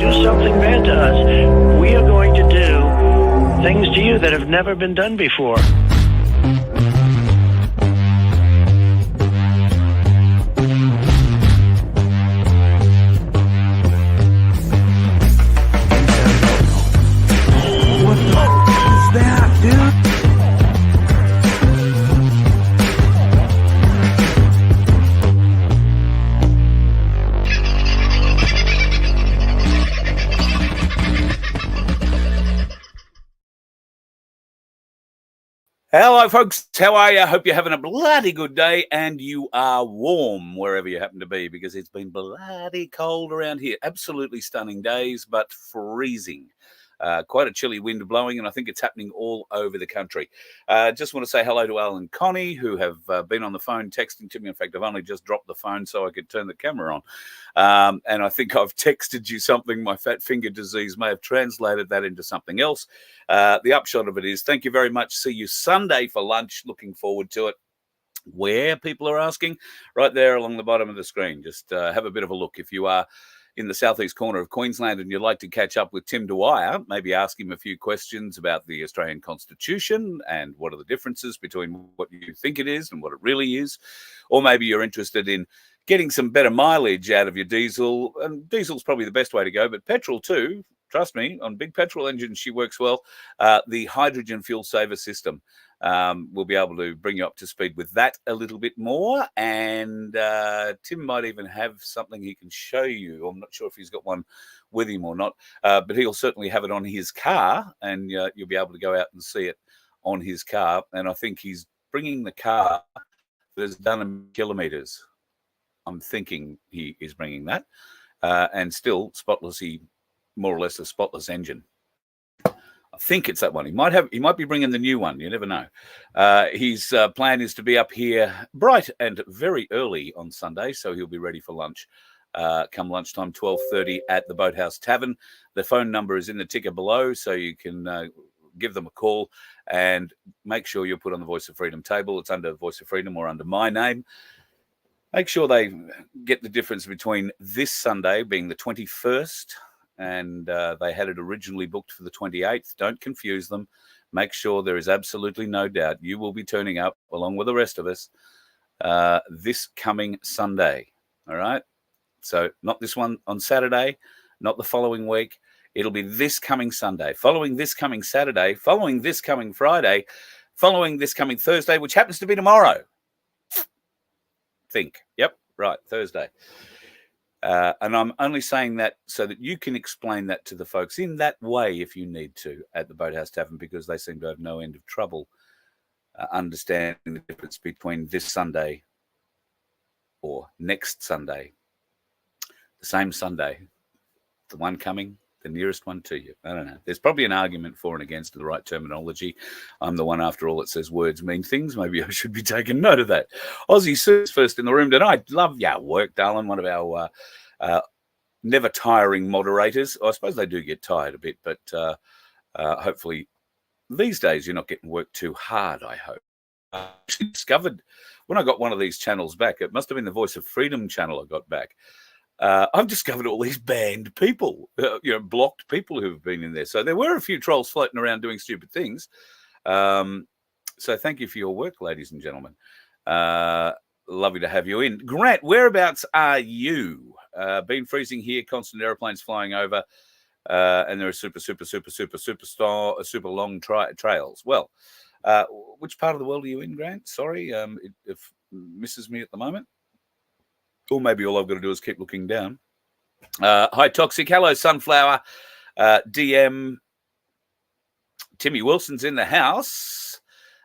do something bad to us, we are going to do things to you that have never been done before. Hello, folks. How are you? I hope you're having a bloody good day and you are warm wherever you happen to be, because it's been bloody cold around here. Absolutely stunning days, but freezing. Quite a chilly wind blowing, and I think it's happening all over the country. Just want to say hello to Al and Connie, who have been on the phone texting to me. In fact, I've only just dropped the phone so I could turn the camera on. And I think I've texted you something. My fat finger disease may have translated that into something else. The upshot of it is, thank you very much. See you Sunday for lunch. Looking forward to it. Where, people are asking? Right there along the bottom of the screen. Just have a bit of a look. If you are in the southeast corner of Queensland and you'd like to catch up with Tim Dwyer, maybe ask him a few questions about the Australian Constitution and what are the differences between what you think it is and what it really is. Or maybe you're interested in getting some better mileage out of your diesel. And diesel's probably the best way to go, but petrol too. Trust me, on big petrol engines, she works well. The hydrogen fuel saver system. We'll be able to bring you up to speed with that a little bit more. And Tim might even have something he can show you. I'm not sure if he's got one with him or not, but he'll certainly have it on his car, and you'll be able to go out and see it on his car. And I think he's bringing the car that has done 1 kilometres. I'm thinking he is bringing that. And still spotless, more or less a spotless engine. I think it's that one. He might be bringing the new one. You never know. His plan is to be up here bright and very early on Sunday, so he'll be ready for lunch. Come lunchtime, 12:30 at the Boathouse Tavern. The phone number is in the ticker below, so you can give them a call and make sure you're put on the Voice of Freedom table. It's under Voice of Freedom or under my name. Make sure they get the difference between this Sunday being the 21st, and they had it originally booked for the 28th. Don't confuse them. Make sure there is absolutely no doubt you will be turning up along with the rest of us this coming Sunday. All right? So not this one on Saturday, not the following week. It'll be this coming Sunday, following this coming Saturday, following this coming Friday, following this coming Thursday, which happens to be tomorrow. Yep, right, Thursday. And I'm only saying that so that you can explain that to the folks in that way if you need to at the Boathouse Tavern, because they seem to have no end of trouble understanding the difference between this Sunday or next Sunday. The same Sunday, the one coming, the nearest one to you. I don't know. There's probably an argument for and against the right terminology. I'm the one, after all, that says words mean things. Maybe I should be taking note of that. Aussie Sue's first in the room tonight. Love your work, darling. One of our never tiring moderators. I suppose they do get tired a bit, but hopefully these days you're not getting worked too hard, I hope. I actually discovered when I got one of these channels back, it must have been the Voice of Freedom channel I got back. I've discovered all these banned people, blocked people who've been in there. So there were a few trolls floating around doing stupid things. So thank you for your work, ladies and gentlemen. Lovely to have you in. Grant, whereabouts are you? Been freezing here, constant airplanes flying over, and there are super long trails. Well, which part of the world are you in, Grant? Sorry, it misses me at the moment. Or maybe all I've got to do is keep looking down. Hi, Toxic. Hello, Sunflower. DM. Timmy Wilson's in the house.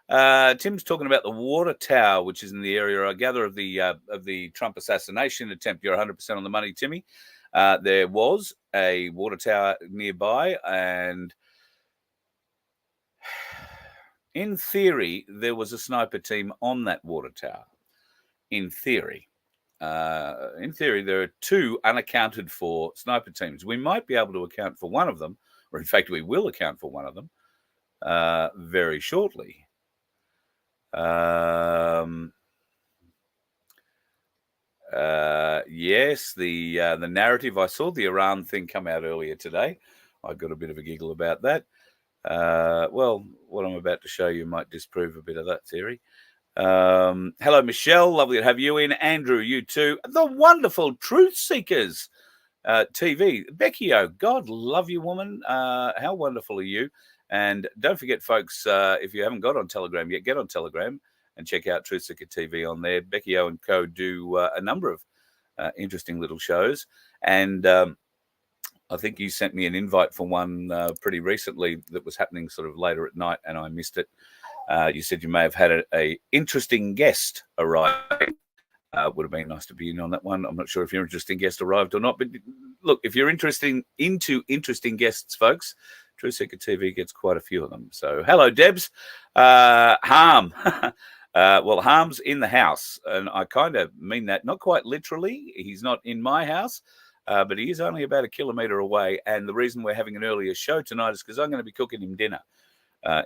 Tim's talking about the water tower, which is in the area, I gather, of the Trump assassination attempt. You're 100% on the money, Timmy. There was a water tower nearby, and in theory, there was a sniper team on that water tower. In theory. There are 2 unaccounted for sniper teams. We might be able to account for one of them, or in fact, we will account for one of them very shortly. Yes, the narrative. I saw the Iran thing come out earlier today. I got a bit of a giggle about that. Well, what I'm about to show you might disprove a bit of that theory. Hello, Michelle. Lovely to have you in. Andrew, you too. The wonderful Truth Seekers TV. Becky O, God love you, woman. How wonderful are you? And don't forget, folks, if you haven't got on Telegram yet, get on Telegram and check out Truth Seeker TV on there. Becky O and co do a number of interesting little shows. And I think you sent me an invite for one pretty recently that was happening sort of later at night, and I missed it. You said you may have had a interesting guest arrive. Would have been nice to be in on that one. I'm not sure if your interesting guest arrived or not, but look, if you're into interesting guests, folks, Truth Seeker TV gets quite a few of them. So, hello, Debs. Harm. Well, Harm's in the house, and I kind of mean that not quite literally. He's not in my house, but he is only about a kilometre away. And the reason we're having an earlier show tonight is because I'm going to be cooking him dinner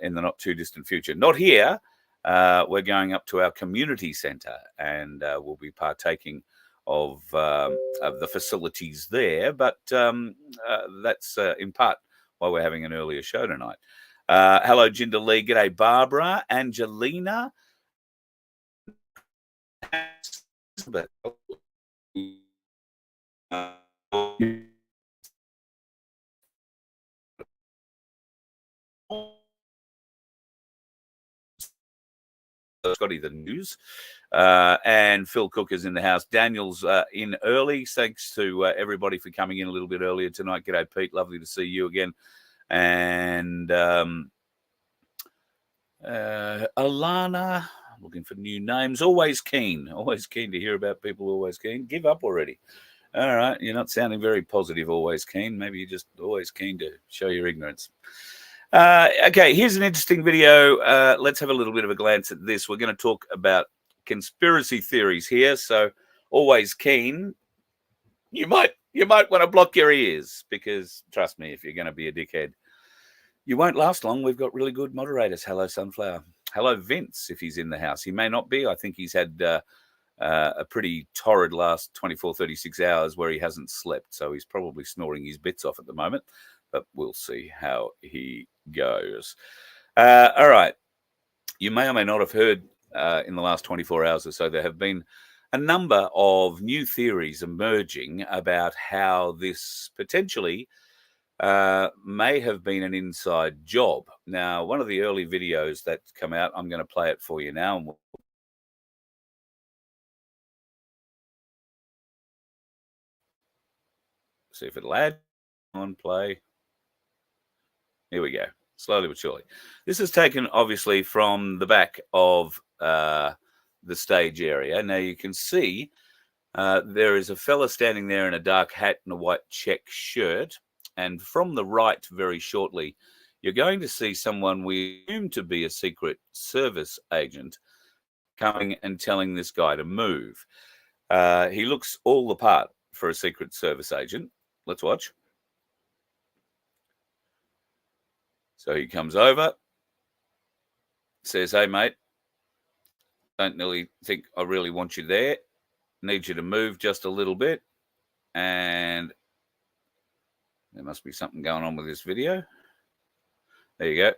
in the not too distant future. Not here. We're going up to our community centre, and we'll be partaking of the facilities there. But that's in part why we're having an earlier show tonight. Hello, Jinder Lee. G'day, Barbara. Angelina. Scotty the news, and Phil Cook is in the house. Daniel's in early. Thanks to everybody for coming in a little bit earlier tonight. G'day, Pete. Lovely to see you again. And Alana, looking for new names. Always keen to hear about people. Always keen. Give up already. All right, you're not sounding very positive. Always keen. Maybe you're just always keen to show your ignorance. Okay, here's an interesting video. Let's have a little bit of a glance at this. We're going to talk about conspiracy theories here. So, always keen. You might want to block your ears, because trust me, if you're going to be a dickhead, you won't last long. We've got really good moderators. Hello, Sunflower. Hello, Vince, if he's in the house. He may not be. I think he's had a pretty torrid last 24, 36 hours where he hasn't slept. So he's probably snoring his bits off at the moment. But we'll see how he goes. All right. You may or may not have heard in the last 24 hours or so, there have been a number of new theories emerging about how this potentially may have been an inside job. Now, one of the early videos that come out, I'm going to play it for you now. And we'll see if it'll add on play. Here we go. Slowly but surely. This is taken, obviously, from the back of the stage area. Now, you can see there is a fella standing there in a dark hat and a white check shirt. And from the right, very shortly, you're going to see someone we assume to be a Secret Service agent coming and telling this guy to move. He looks all the part for a Secret Service agent. Let's watch. So he comes over, says, "Hey, mate, don't really think I really want you there. Need you to move just a little bit." And there must be something going on with this video. There you go.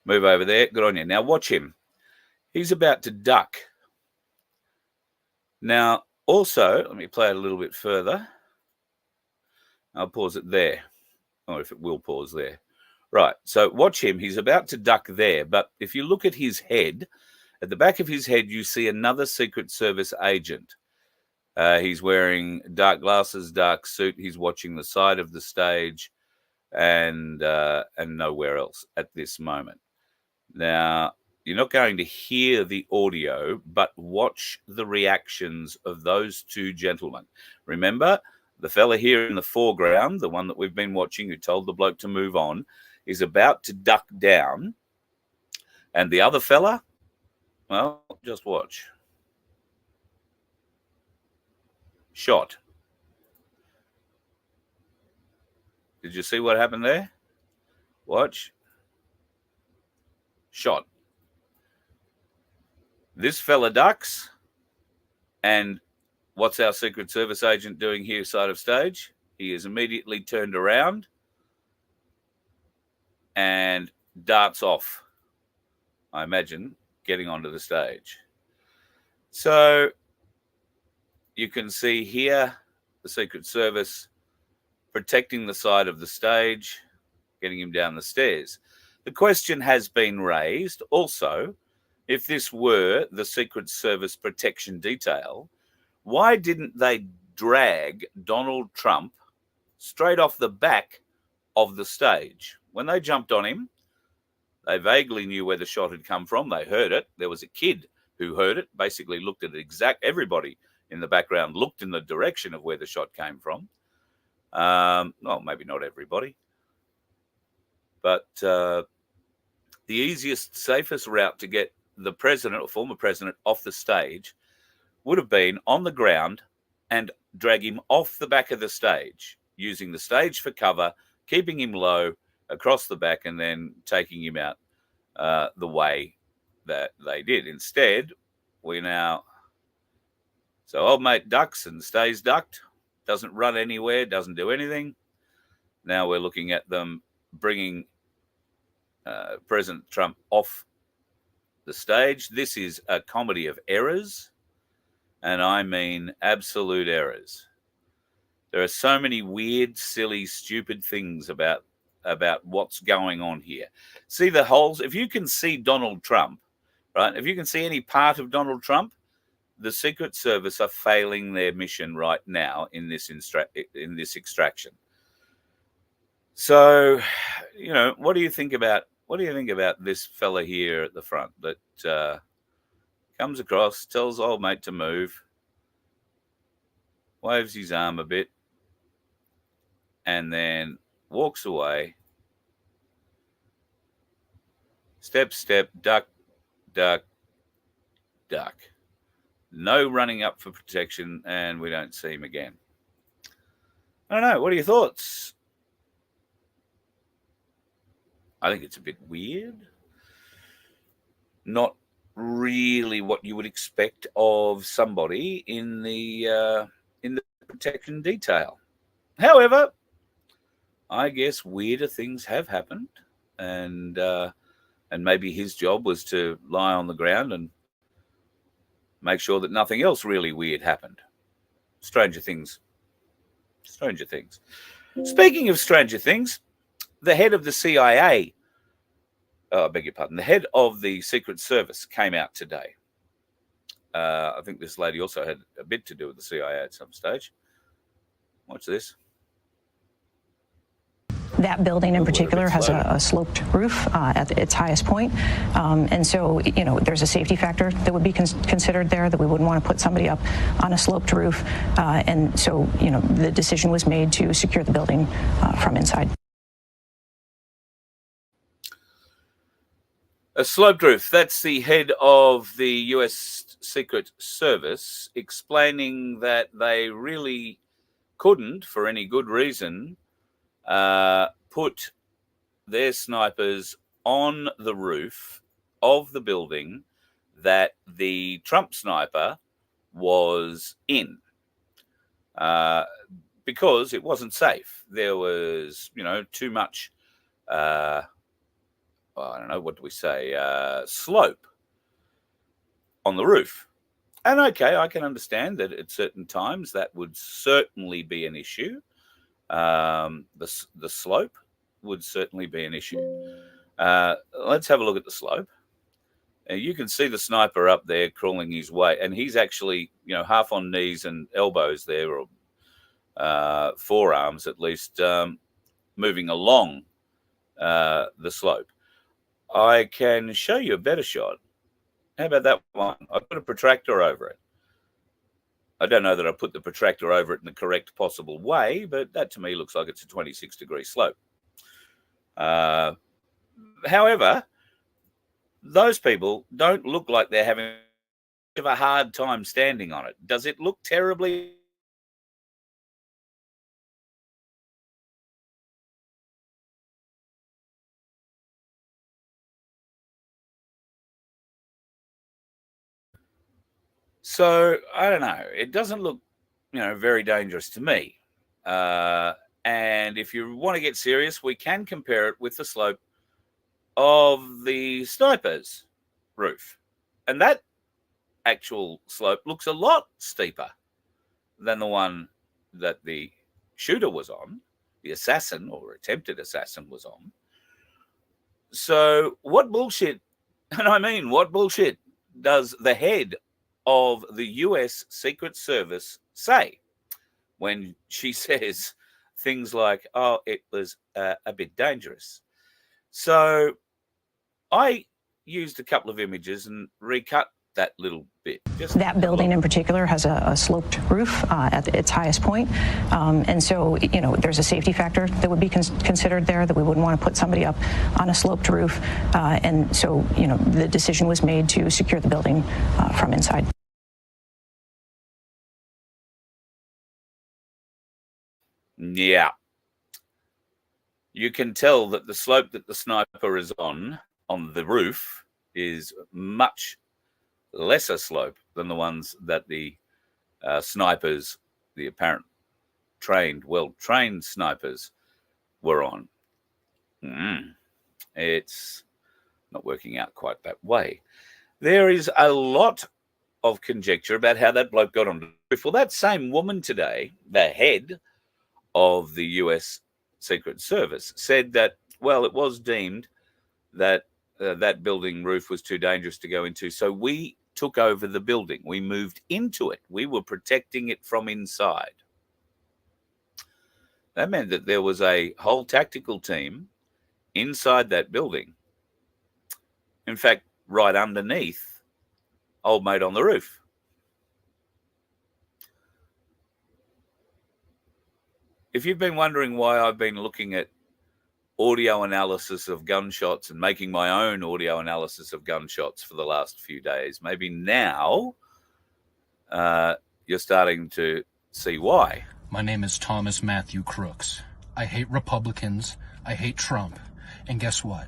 Move over there. Good on you. Now watch him. He's about to duck. Now, also, let me play it a little bit further. I'll pause it there. Or if it will pause there. Right, so watch him. He's about to duck there. But if you look at his head, at the back of his head, you see another Secret Service agent. He's wearing dark glasses, dark suit. He's watching the side of the stage and nowhere else at this moment. Now, you're not going to hear the audio, but watch the reactions of those two gentlemen. Remember, the fella here in the foreground, the one that we've been watching, who told the bloke to move on, is about to duck down. And the other fella, well, just watch. Shot. Did you see what happened there? Watch. Shot. This fella ducks, and what's our Secret Service agent doing here side of stage? He is immediately turned around and darts off, I imagine, getting onto the stage. So you can see here the Secret Service protecting the side of the stage, getting him down the stairs. The question has been raised also, if this were the Secret Service protection detail, why didn't they drag Donald Trump straight off the back of the stage? When they jumped on him, they vaguely knew where the shot had come from. They heard it. There was a kid who heard it, basically looked at it everybody in the background looked in the direction of where the shot came from. Well, maybe not everybody. But the easiest, safest route to get the president or former president off the stage would have been on the ground and drag him off the back of the stage, using the stage for cover, keeping him low across the back, and then taking him out the way that they did. Instead, so old mate ducks and stays ducked, doesn't run anywhere, doesn't do anything. Now we're looking at them bringing President Trump off the stage. This is a comedy of errors, and I mean absolute errors. There are so many weird, silly, stupid things about what's going on here. See the holes? If you can see Donald Trump, right? If you can see any part of Donald Trump, the Secret Service are failing their mission right now in this extraction. So, what do you think about this fella here at the front that comes across, tells old mate to move, waves his arm a bit, and then walks away. Step, step, duck, duck, duck. No running up for protection, and we don't see him again. I don't know. What are your thoughts? I think it's a bit weird. Not really what you would expect of somebody in the protection detail. However, I guess weirder things have happened, and maybe his job was to lie on the ground and make sure that nothing else really weird happened. Stranger things. Stranger things. Speaking of stranger things, the head of the CIA, I beg your pardon, the head of the Secret Service came out today. I think this lady also had a bit to do with the CIA at some stage. Watch this. That building in particular has a sloped roof at its highest point. And so, there's a safety factor that would be considered there, that we wouldn't want to put somebody up on a sloped roof. And so, the decision was made to secure the building from inside. A sloped roof. That's the head of the US Secret Service explaining that they really couldn't, for any good reason, put their snipers on the roof of the building that the Trump sniper was in, because it wasn't safe. There was, too much, I don't know, what do we say, slope on the roof. And okay, I can understand that at certain times that would certainly be an issue. The slope would certainly be an issue. Let's have a look at the slope. You can see the sniper up there crawling his way, and he's actually, half on knees and elbows there, or forearms at least, moving along the slope. I can show you a better shot. How about that one? I put a protractor over it. I don't know that I put the protractor over it in the correct possible way, but that to me looks like it's a 26-degree slope. However, those people don't look like they're having a hard time standing on it. Does it look terribly? So I don't know. It doesn't look, very dangerous to me. And if you want to get serious, we can compare it with the slope of the sniper's roof. And that actual slope looks a lot steeper than the one that the shooter was on, the assassin or attempted assassin was on. So what bullshit, and I mean what bullshit, does the head of the US Secret Service say when she says things like, oh, it was a bit dangerous? So I used a couple of images and recut that little bit. That building in particular has a sloped roof at its highest point. And so, there's a safety factor that would be considered there, that we wouldn't want to put somebody up on a sloped roof. And so, the decision was made to secure the building from inside. Yeah. You can tell that the slope that the sniper is on the roof is much lesser slope than the ones that the snipers, the apparent well-trained snipers, were on. It's not working out quite that way. There is a lot of conjecture about how that bloke got on the roof. Well, that same woman today, the head of the US Secret Service, said that, well, it was deemed that that building roof was too dangerous to go into, so we took over the building. We moved into it. We were protecting it from inside. That meant that there was a whole tactical team inside that building. In fact, right underneath old mate on the roof. If you've been wondering why I've been looking at audio analysis of gunshots and making my own audio analysis of gunshots for the last few days, maybe now you're starting to see why. My name is Thomas Matthew Crooks. I hate Republicans. I hate Trump. And guess what?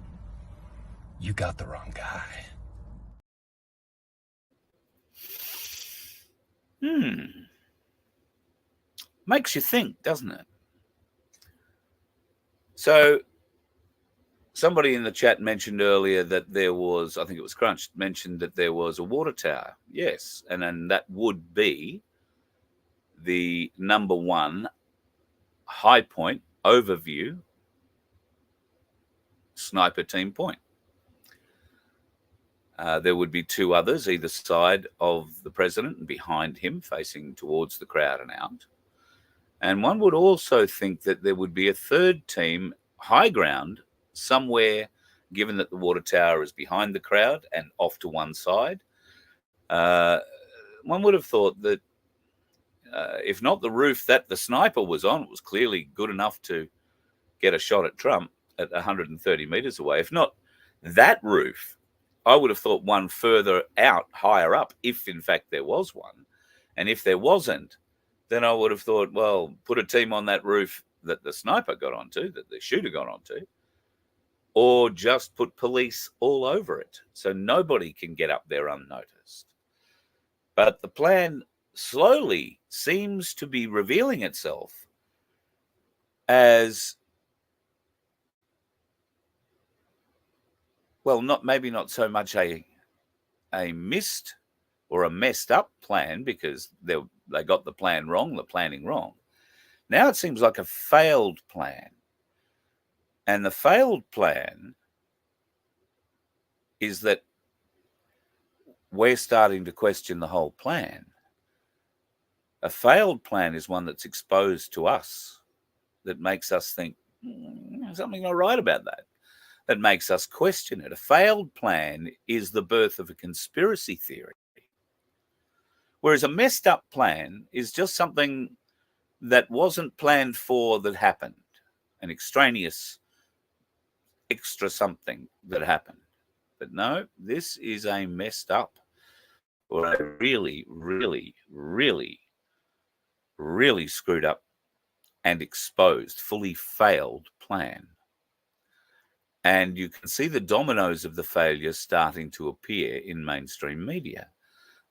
You got the wrong guy. Makes you think, doesn't it? So somebody in the chat mentioned earlier that there was, I think it was Crunch, mentioned that there was a water tower. Yes, and then that would be the number one high point overview sniper team point. There would be two others either side of the president and behind him, facing towards the crowd and out. And one would also think that there would be a third team, high ground, somewhere, given that the water tower is behind the crowd and off to one side. One would have thought that if not the roof that the sniper was on, was clearly good enough to get a shot at Trump at 130 meters away. If not that roof, I would have thought one further out, higher up, if in fact there was one. And if there wasn't, then I would have thought, well, put a team on that roof that the sniper got onto, that the shooter got onto, or just put police all over it so nobody can get up there unnoticed. But the plan slowly seems to be revealing itself as, well, maybe not so much a missed or a messed up plan, because they got the plan wrong, the planning wrong. Now it seems like a failed plan. And the failed plan is that we're starting to question the whole plan. A failed plan is one that's exposed to us, that makes us think, something not right about that. That makes us question it. A failed plan is the birth of a conspiracy theory. Whereas a messed up plan is just something that wasn't planned for that happened, an extraneous extra something that happened. But no, this is a messed up, or a really, really, really, really screwed up and exposed, fully failed plan. And you can see the dominoes of the failure starting to appear in mainstream media.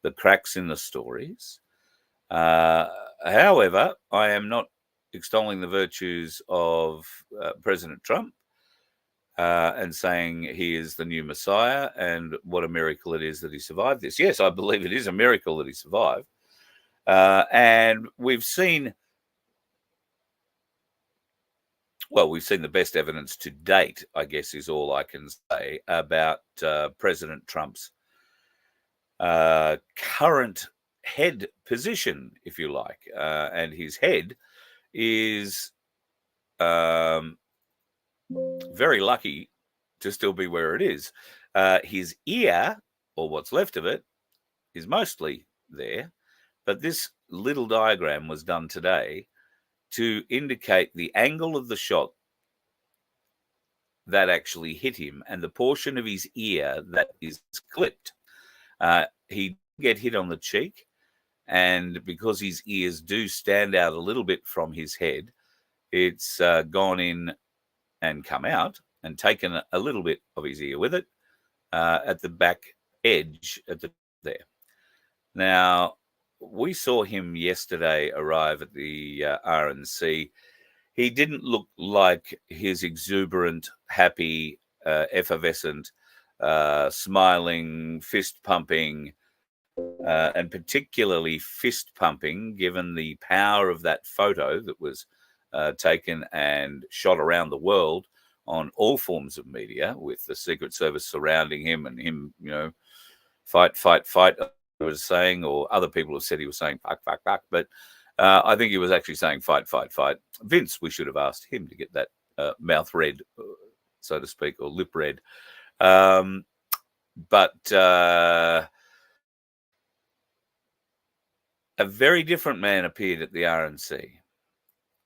the cracks in the stories. However, I am not extolling the virtues of President Trump and saying he is the new Messiah and what a miracle it is that he survived this. Yes, I believe it is a miracle that he survived. And we've seen, well, we've seen the best evidence to date, I guess is all I can say about President Trump's current head position, if you like. And his head is very lucky to still be where it is. His ear, or what's left of it, is mostly there. But this little diagram was done today to indicate the angle of the shot that actually hit him and the portion of his ear that is clipped. He get hit on the cheek, and because his ears do stand out a little bit from his head, it's gone in and come out and taken a little bit of his ear with it at the back edge at there. Now, we saw him yesterday arrive at the RNC. He didn't look like his exuberant, happy, effervescent, smiling, fist-pumping, and particularly fist-pumping, given the power of that photo that was taken and shot around the world on all forms of media, with the Secret Service surrounding him and him, fight, fight, fight, was saying, or other people have said he was saying fuck, fuck, fuck, but I think he was actually saying fight, fight, fight. Vince, we should have asked him to get that mouth red, so to speak, or lip red. But a very different man appeared at the RNC,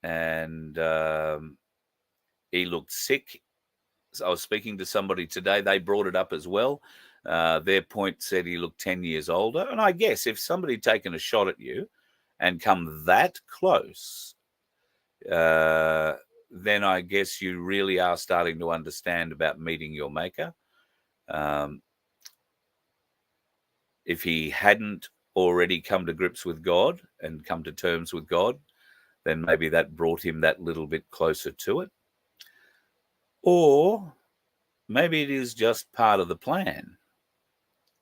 and he looked sick. I was speaking to somebody today. They brought it up as well. Their point said he looked 10 years older. And I guess if somebody had taken a shot at you and come that close, then I guess you really are starting to understand about meeting your maker. If he hadn't already come to grips with God and come to terms with God, then maybe that brought him that little bit closer to it. Or maybe it is just part of the plan,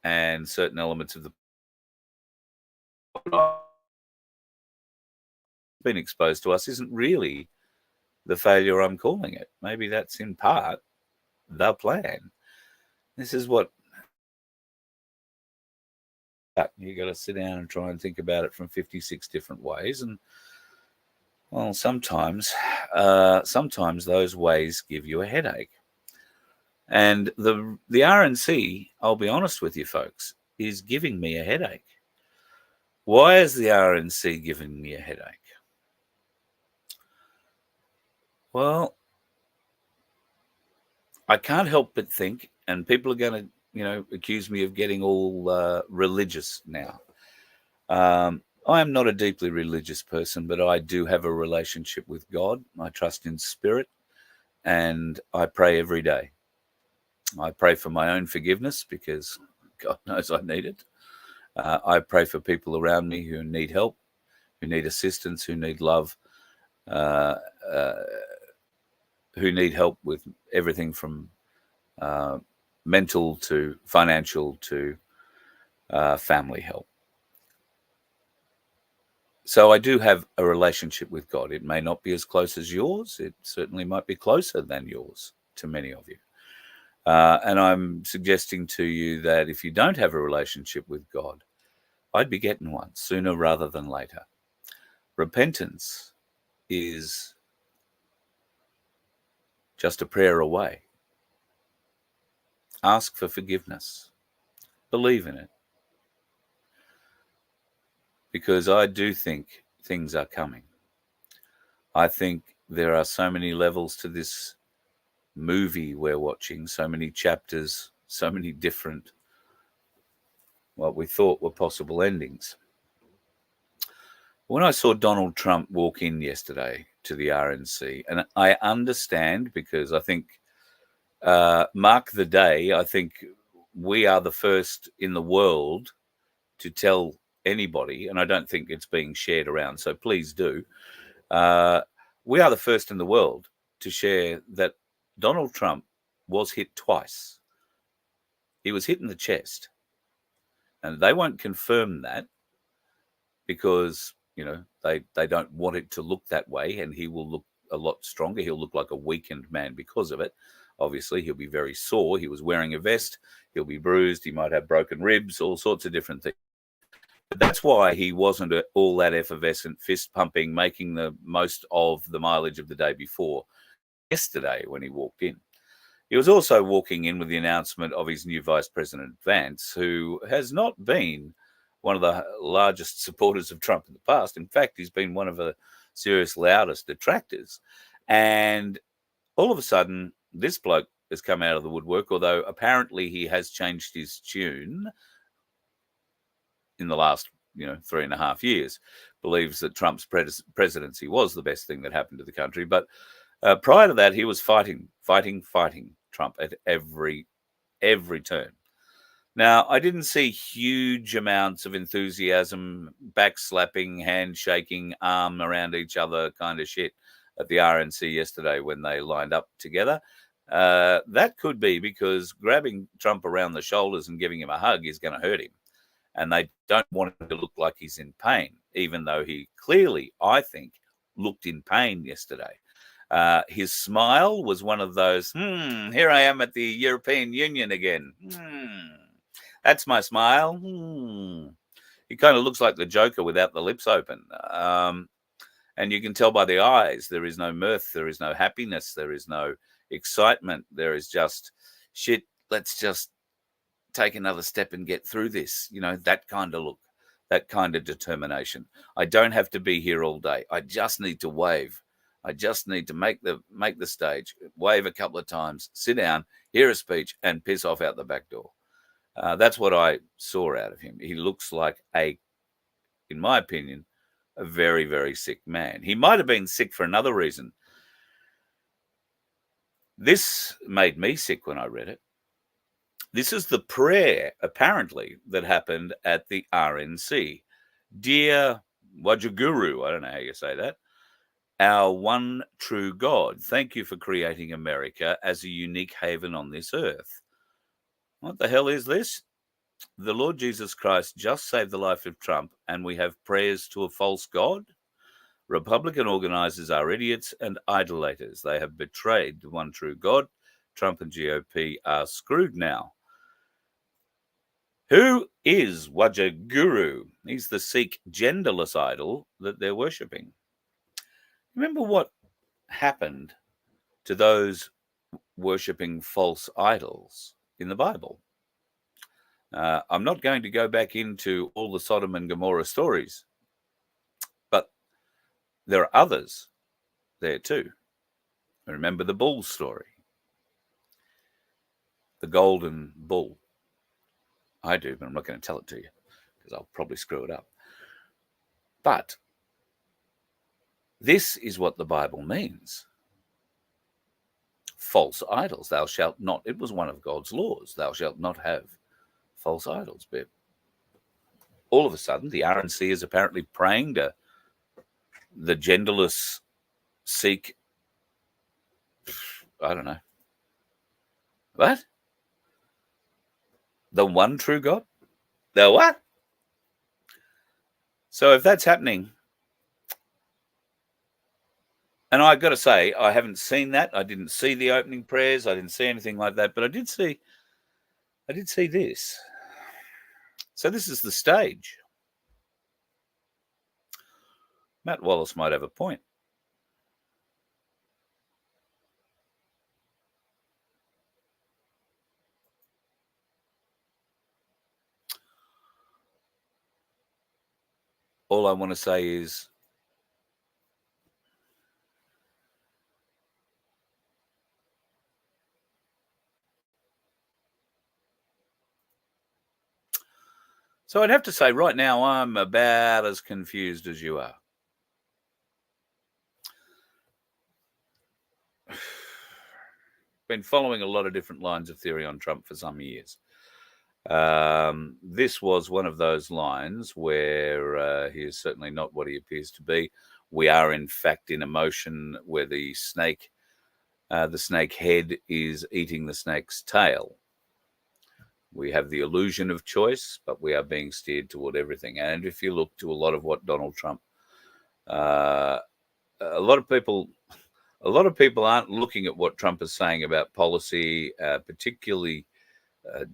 and certain elements of the been exposed to us isn't really the failure I'm calling it. Maybe that's in part the plan. This is what you got to sit down and try and think about it from 56 different ways. And well, sometimes those ways give you a headache. And the RNC, I'll be honest with you folks, is giving me a headache. Why is the RNC giving me a headache? Well, I can't help but think, and people are going to, accuse me of getting all religious now. I am not a deeply religious person, but I do have a relationship with God. I trust in spirit, and I pray every day. I pray for my own forgiveness because God knows I need it. I pray for people around me who need help, who need assistance, who need love, who need help with everything from mental to financial to family help. So I do have a relationship with God. It may not be as close as yours. It certainly might be closer than yours to many of you. And I'm suggesting to you that if you don't have a relationship with God, I'd be getting one sooner rather than later. Repentance is just a prayer away. Ask for forgiveness. Believe in it. Because I do think things are coming. I think there are so many levels to this movie we're watching, so many chapters, so many different, what we thought were possible endings. When I saw Donald Trump walk in yesterday to the RNC, and I understand because I think, mark the day, I think we are the first in the world to tell anybody, and I don't think it's being shared around, so please do. We are the first in the world to share that Donald Trump was hit twice. He was hit in the chest. And they won't confirm that because, you know, they don't want it to look that way, and he will look a lot stronger. He'll look like a weakened man because of it. Obviously, he'll be very sore. He was wearing a vest. He'll be bruised. He might have broken ribs, all sorts of different things. But that's why he wasn't all that effervescent, fist pumping, making the most of the mileage of the day before yesterday when he walked in. He was also walking in with the announcement of his new Vice President Vance, who has not been one of the largest supporters of Trump in the past. In fact, he's been one of the serious loudest detractors. And all of a sudden, this bloke has come out of the woodwork, although apparently he has changed his tune in the last, 3.5 years, believes that Trump's presidency was the best thing that happened to the country. But prior to that, he was fighting Trump at every turn. Now, I didn't see huge amounts of enthusiasm, backslapping, handshaking, arm around each other kind of shit at the RNC yesterday when they lined up together. That could be because grabbing Trump around the shoulders and giving him a hug is going to hurt him. And they don't want him to look like he's in pain, even though he clearly, I think, looked in pain yesterday. His smile was one of those, here I am at the European Union again. That's my smile. He kind of looks like the Joker without the lips open. And you can tell by the eyes, there is no mirth, there is no happiness, there is no excitement. There is just, shit, let's just take another step and get through this. That kind of look, that kind of determination. I don't have to be here all day. I just need to wave. I just need to make the stage, wave a couple of times, sit down, hear a speech, and piss off out the back door. That's what I saw out of him. He looks like in my opinion, a very, very sick man. He might have been sick for another reason. This made me sick when I read it. This is the prayer, apparently, that happened at the RNC. Dear Wajaguru, I don't know how you say that, our one true God, thank you for creating America as a unique haven on this earth. What the hell is this? The Lord Jesus Christ just saved the life of Trump, and we have prayers to a false God? Republican organizers are idiots and idolaters. They have betrayed the one true God. Trump and GOP are screwed now. Who is Wajaguru? He's the Sikh genderless idol that they're worshipping. Remember what happened to those worshipping false idols in the Bible? I'm not going to go back into all the Sodom and Gomorrah stories, but there are others there too. Remember the bull story, the golden bull. I do, but I'm not going to tell it to you because I'll probably screw it up. But this is what the Bible means. False idols, thou shalt not. It was one of God's laws. Thou shalt not have false idols. But all of a sudden, the RNC is apparently praying to the genderless Sikh. I don't know. What? The one true God? The what? So if that's happening, and I've got to say, I haven't seen that. I didn't see the opening prayers. I didn't see anything like that. But I did see this. So this is the stage. Matt Wallace might have a point. All I want to say is so I'd have to say right now I'm about as confused as you are. Been following a lot of different lines of theory on Trump for some years. This was one of those lines where he is certainly not what he appears to be. We are, in fact, in a motion where the snake head is eating the snake's tail. We have the illusion of choice, but we are being steered toward everything. And if you look to a lot of what Donald Trump, a lot of people aren't looking at what Trump is saying about policy, particularly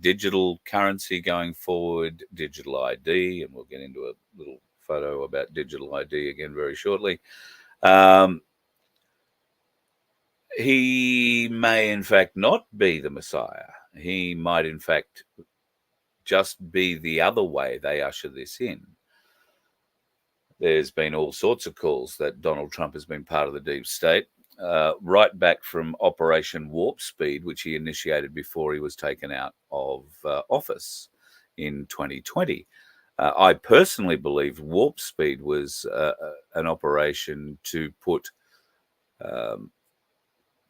digital currency going forward, digital ID, and we'll get into a little photo about digital ID again very shortly. He may, in fact, not be the Messiah. He might, in fact, just be the other way they usher this in. There's been all sorts of calls that Donald Trump has been part of the deep state, right back from Operation Warp Speed, which he initiated before he was taken out of office in 2020. I personally believe Warp Speed was an operation to put,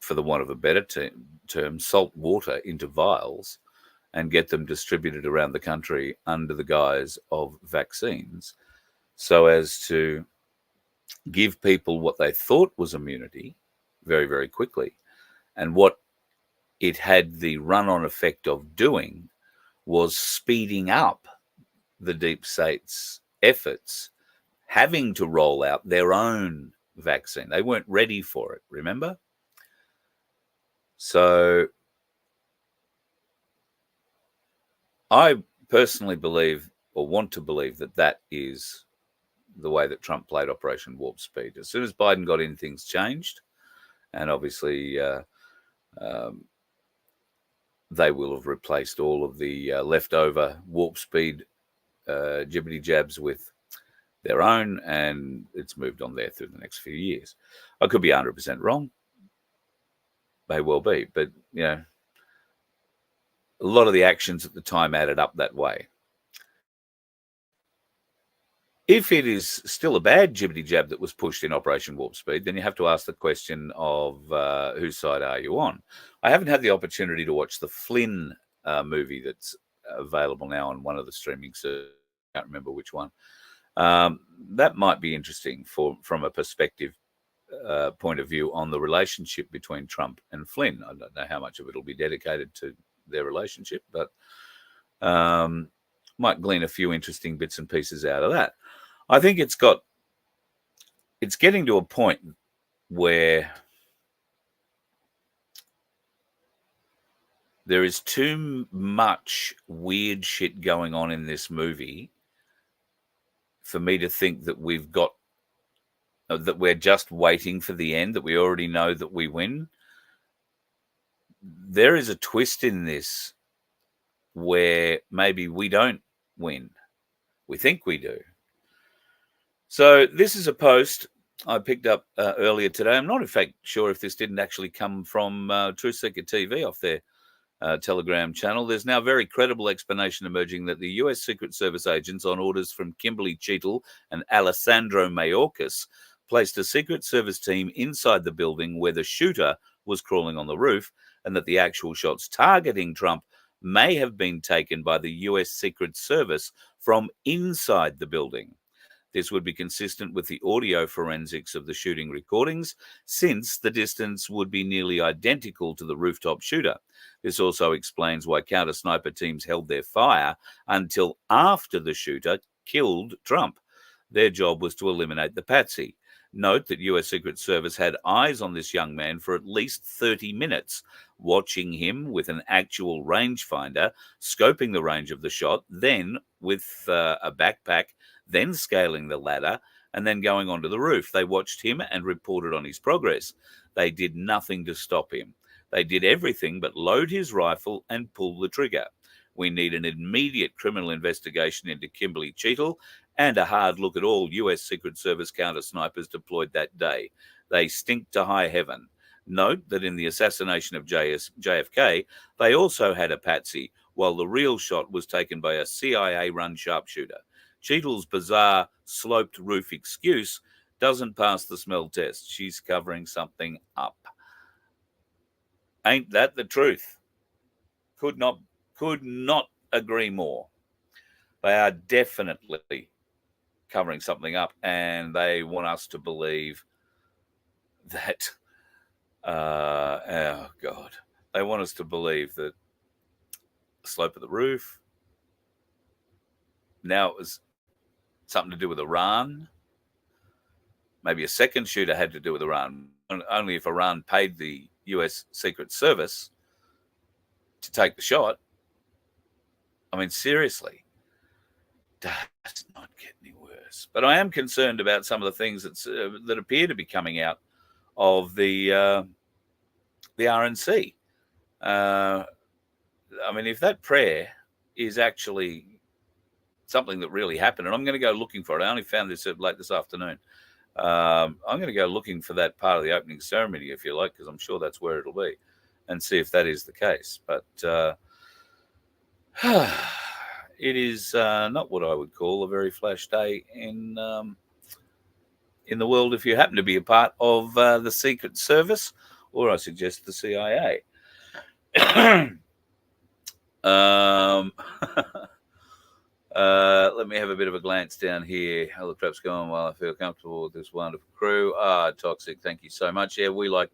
for the want of a better term, salt water into vials and get them distributed around the country under the guise of vaccines, so as to give people what they thought was immunity very, very quickly. And what it had the run-on effect of doing was speeding up the deep state's efforts having to roll out their own vaccine. They weren't ready for it, remember? So I personally believe, or want to believe, that that is the way that Trump played Operation Warp Speed. As soon as Biden got in, things changed. And obviously, they will have replaced all of the leftover Warp Speed jibbity jabs with their own, and it's moved on there through the next few years. I could be 100% wrong. May well be. But, you know, a lot of the actions at the time added up that way. If it is still a bad jibbity jab that was pushed in Operation Warp Speed, then you have to ask the question of whose side are you on? I haven't had the opportunity to watch the Flynn movie that's available now on one of the streaming services. I can't remember which one. That might be interesting from a perspective point of view on the relationship between Trump and Flynn. I don't know how much of it will be dedicated to their relationship, but might glean a few interesting bits and pieces out of that. I think it's getting to a point where there is too much weird shit going on in this movie for me to think that that we're just waiting for the end, that we already know that we win. There is a twist in this where maybe we don't win. We think we do. So this is a post I picked up earlier today. I'm not, in fact, sure if this didn't actually come from Truth Seeker TV off their Telegram channel. There's now very credible explanation emerging that the US Secret Service agents, on orders from Kimberly Cheetle and Alessandro Mayorkas, placed a Secret Service team inside the building where the shooter was crawling on the roof, and that the actual shots targeting Trump may have been taken by the US Secret Service from inside the building. This would be consistent with the audio forensics of the shooting recordings, since the distance would be nearly identical to the rooftop shooter. This also explains why counter-sniper teams held their fire until after the shooter killed Trump. Their job was to eliminate the patsy. Note that US Secret Service had eyes on this young man for at least 30 minutes, watching him with an actual rangefinder, scoping the range of the shot, then with a backpack, then scaling the ladder, and then going onto the roof. They watched him and reported on his progress. They did nothing to stop him. They did everything but load his rifle and pull the trigger. We need an immediate criminal investigation into Kimberly Cheetle and a hard look at all US Secret Service counter-snipers deployed that day. They stink to high heaven. Note that in the assassination of JFK, they also had a patsy, while the real shot was taken by a CIA-run sharpshooter. Cheetle's bizarre sloped roof excuse doesn't pass the smell test. She's covering something up. Ain't that the truth? Could not agree more. They are definitely covering something up, and they want us to believe that, oh God, they want us to believe that the slope of the roof, now it was something to do with Iran. Maybe a second shooter had to do with Iran, only if Iran paid the US Secret Service to take the shot. I mean, seriously, does not get any worse. But I am concerned about some of the things that appear to be coming out of the RNC. I mean, if that prayer is actually something that really happened, and I'm going to go looking for it. I only found this late this afternoon. I'm going to go looking for that part of the opening ceremony, if you like, because I'm sure that's where it'll be, and see if that is the case. But it is not what I would call a very flash day in the world if you happen to be a part of the Secret Service, or I suggest the CIA. Let me have a bit of a glance down here. How the trap's going? Well, I feel comfortable with this wonderful crew. Toxic, thank you so much. Yeah, we like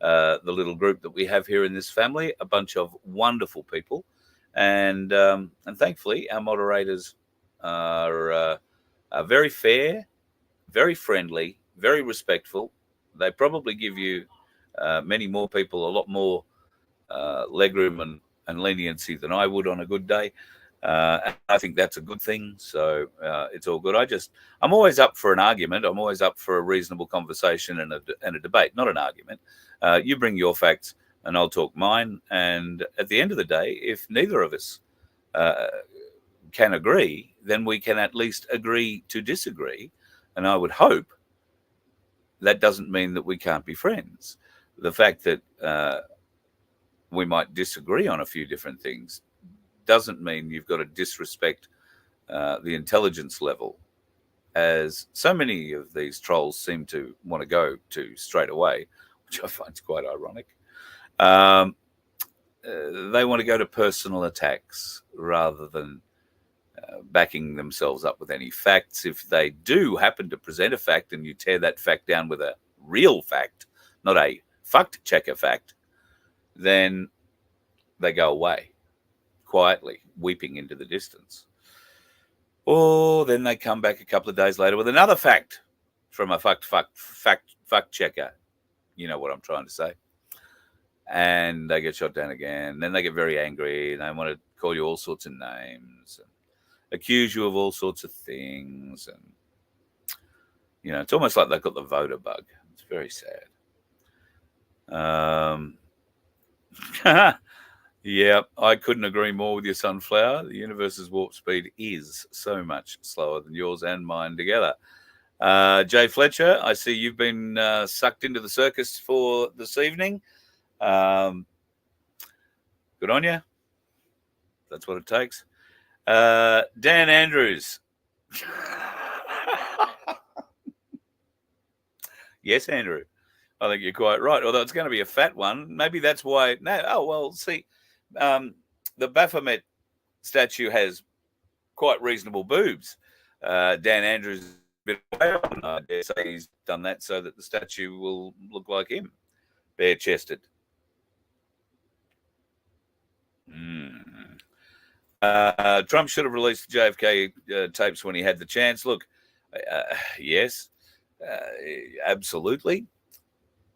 the little group that we have here in this family, a bunch of wonderful people. And thankfully, our moderators are very fair, very friendly, very respectful. They probably give you many more people a lot more legroom and leniency than I would on a good day. And I think that's a good thing. So it's all good. I'm always up for an argument. I'm always up for a reasonable conversation and a debate, not an argument. You bring your facts and I'll talk mine. And at the end of the day, if neither of us can agree, then we can at least agree to disagree. And I would hope that doesn't mean that we can't be friends. The fact that we might disagree on a few different things doesn't mean you've got to disrespect the intelligence level, as so many of these trolls seem to want to go to straight away, which I find quite ironic. They want to go to personal attacks rather than backing themselves up with any facts. If they do happen to present a fact and you tear that fact down with a real fact, not a fact checker fact, then they go away quietly, weeping into the distance. Or then they come back a couple of days later with another fact from a fact checker. You know what I'm trying to say. And they get shot down again. Then they get very angry and they want to call you all sorts of names and accuse you of all sorts of things. And, you know, it's almost like they've got the voter bug. It's very sad. Yeah, I couldn't agree more with you, Sunflower. The universe's warp speed is so much slower than yours and mine together. Jay Fletcher, I see you've been sucked into the circus for this evening. Good on you. That's what it takes. Dan Andrews. Yes, Andrew. I think you're quite right. Although it's going to be a fat one. Maybe that's why. No. Oh, well, see, the Baphomet statue has quite reasonable boobs. Dan Andrews is a bit away on. I dare say he's done that so that the statue will look like him, bare-chested. Trump should have released the JFK tapes when he had the chance. Look, yes, absolutely.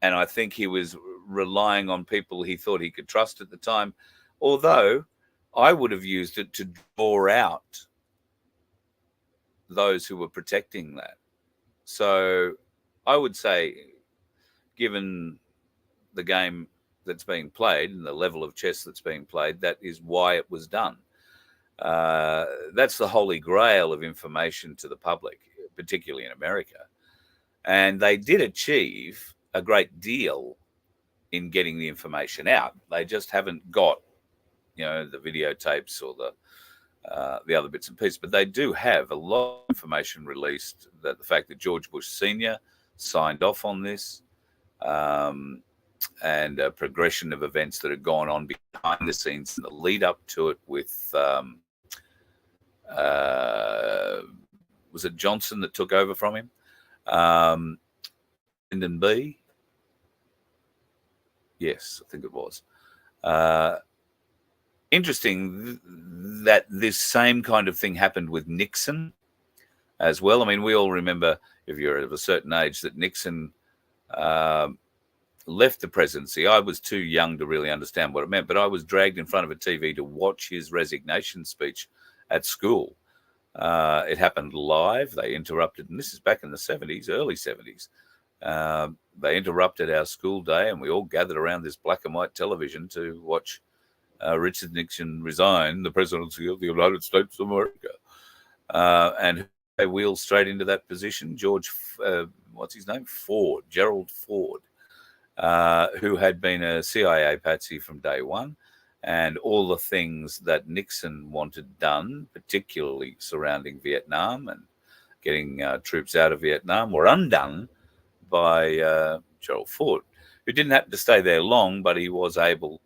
And I think he was relying on people he thought he could trust at the time, although I would have used it to draw out those who were protecting that. So I would say, given the game that's being played and the level of chess that's being played, that is why it was done. That's the holy grail of information to the public, particularly in America. And they did achieve a great deal in getting the information out. They just haven't got, you know, the videotapes or the other bits and pieces, but they do have a lot of information released. That the fact that George Bush Sr. signed off on this, and a progression of events that had gone on behind the scenes and the lead up to it with, was it Johnson that took over from him? Lyndon B. Yes, I think it was. Interesting that this same kind of thing happened with Nixon as well. I mean, we all remember, if you're of a certain age, that Nixon left the presidency. I was too young to really understand what it meant, but I was dragged in front of a TV to watch his resignation speech at school. It happened live. They interrupted, and this is back in the 70s, early 70s. They interrupted our school day, and we all gathered around this black and white television to watch Richard Nixon resign the presidency of the United States of America. And they wheeled straight into that position. George, what's his name? Ford, Gerald Ford, who had been a CIA patsy from day one. And all the things that Nixon wanted done, particularly surrounding Vietnam and getting troops out of Vietnam, were undone by Gerald Ford, who didn't happen to stay there long, but he was able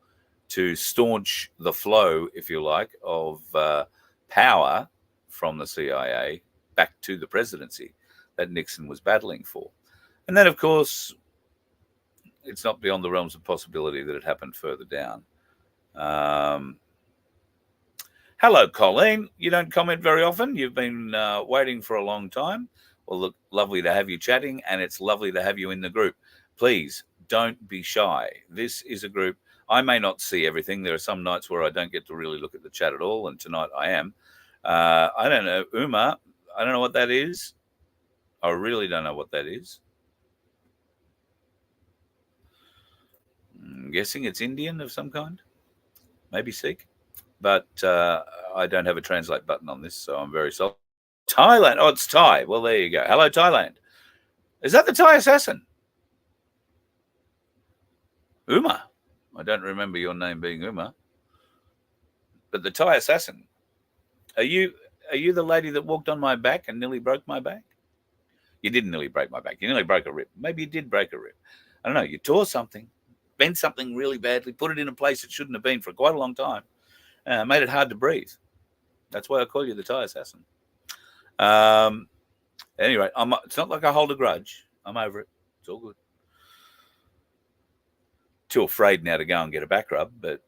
to staunch the flow, if you like, of power from the CIA back to the presidency that Nixon was battling for. And then, of course, it's not beyond the realms of possibility that it happened further down. Hello, Colleen. You don't comment very often. You've been waiting for a long time. Well, look, lovely to have you chatting, and it's lovely to have you in the group. Please don't be shy. This is a group. I may not see everything. There are some nights where I don't get to really look at the chat at all, and tonight I am. I don't know, Uma. I don't know what that is. I really don't know what that is. I'm guessing it's Indian of some kind. Maybe Sikh. But I don't have a translate button on this, so I'm very sorry. Thailand. Oh, it's Thai. Well, there you go. Hello, Thailand. Is that the Thai assassin? Uma. I don't remember your name being Uma. But the Thai assassin. Are you the lady that walked on my back and nearly broke my back? You didn't nearly break my back. You nearly broke a rib. Maybe you did break a rib. I don't know. You tore something, bent something really badly, put it in a place it shouldn't have been for quite a long time, made it hard to breathe. That's why I call you the Thai assassin. Anyway, it's not like I hold a grudge. I'm over it. It's all good. Too afraid now to go and get a back rub, but,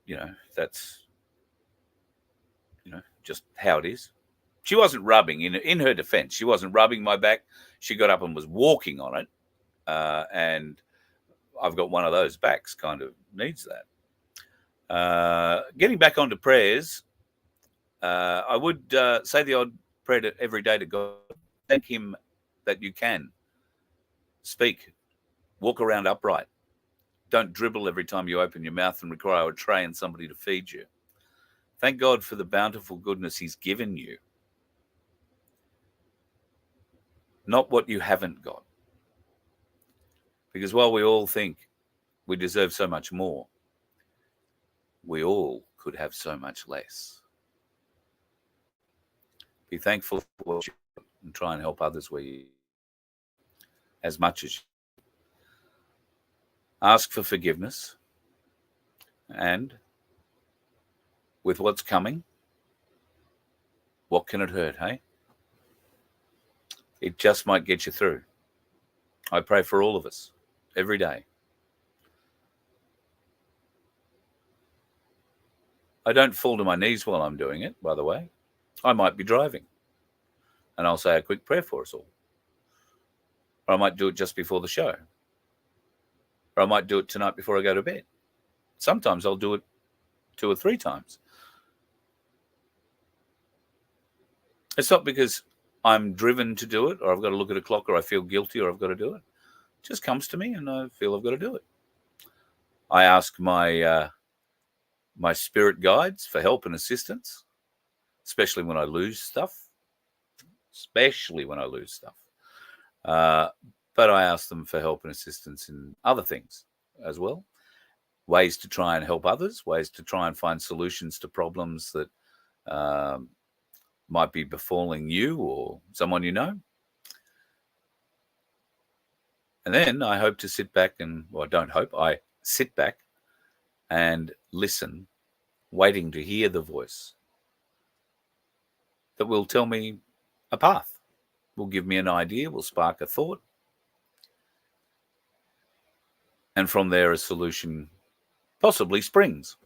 that's, just how it is. She wasn't rubbing, in her defense, she wasn't rubbing my back. She got up and was walking on it, and I've got one of those backs, kind of needs that. Getting back onto prayers, I would say the odd prayer every day to God. Thank him that you can speak, walk around upright. Don't dribble every time you open your mouth and require a tray and somebody to feed you. Thank God for the bountiful goodness he's given you, not what you haven't got. Because while we all think we deserve so much more, we all could have so much less. Be thankful for what you have and try and help others where you as much as you ask for forgiveness. And with what's coming, what can it hurt, hey? It just might get you through. I pray for all of us every day. I don't fall to my knees while I'm doing it, by the way. I might be driving, and I'll say a quick prayer for us all. Or I might do it just before the show. Or I might do it tonight before I go to bed. Sometimes I'll do it 2 or 3 times. It's not because I'm driven to do it, or I've got to look at a clock, or I feel guilty, or I've got to do it. It just comes to me, and I feel I've got to do it. I ask my my spirit guides for help and assistance, especially when I lose stuff. But I ask them for help and assistance in other things as well. Ways to try and help others, ways to try and find solutions to problems that might be befalling you or someone you know. And then I hope to sit back and, well, I don't hope, I sit back and listen, waiting to hear the voice that will tell me a path, will give me an idea, will spark a thought, and from there a solution possibly springs.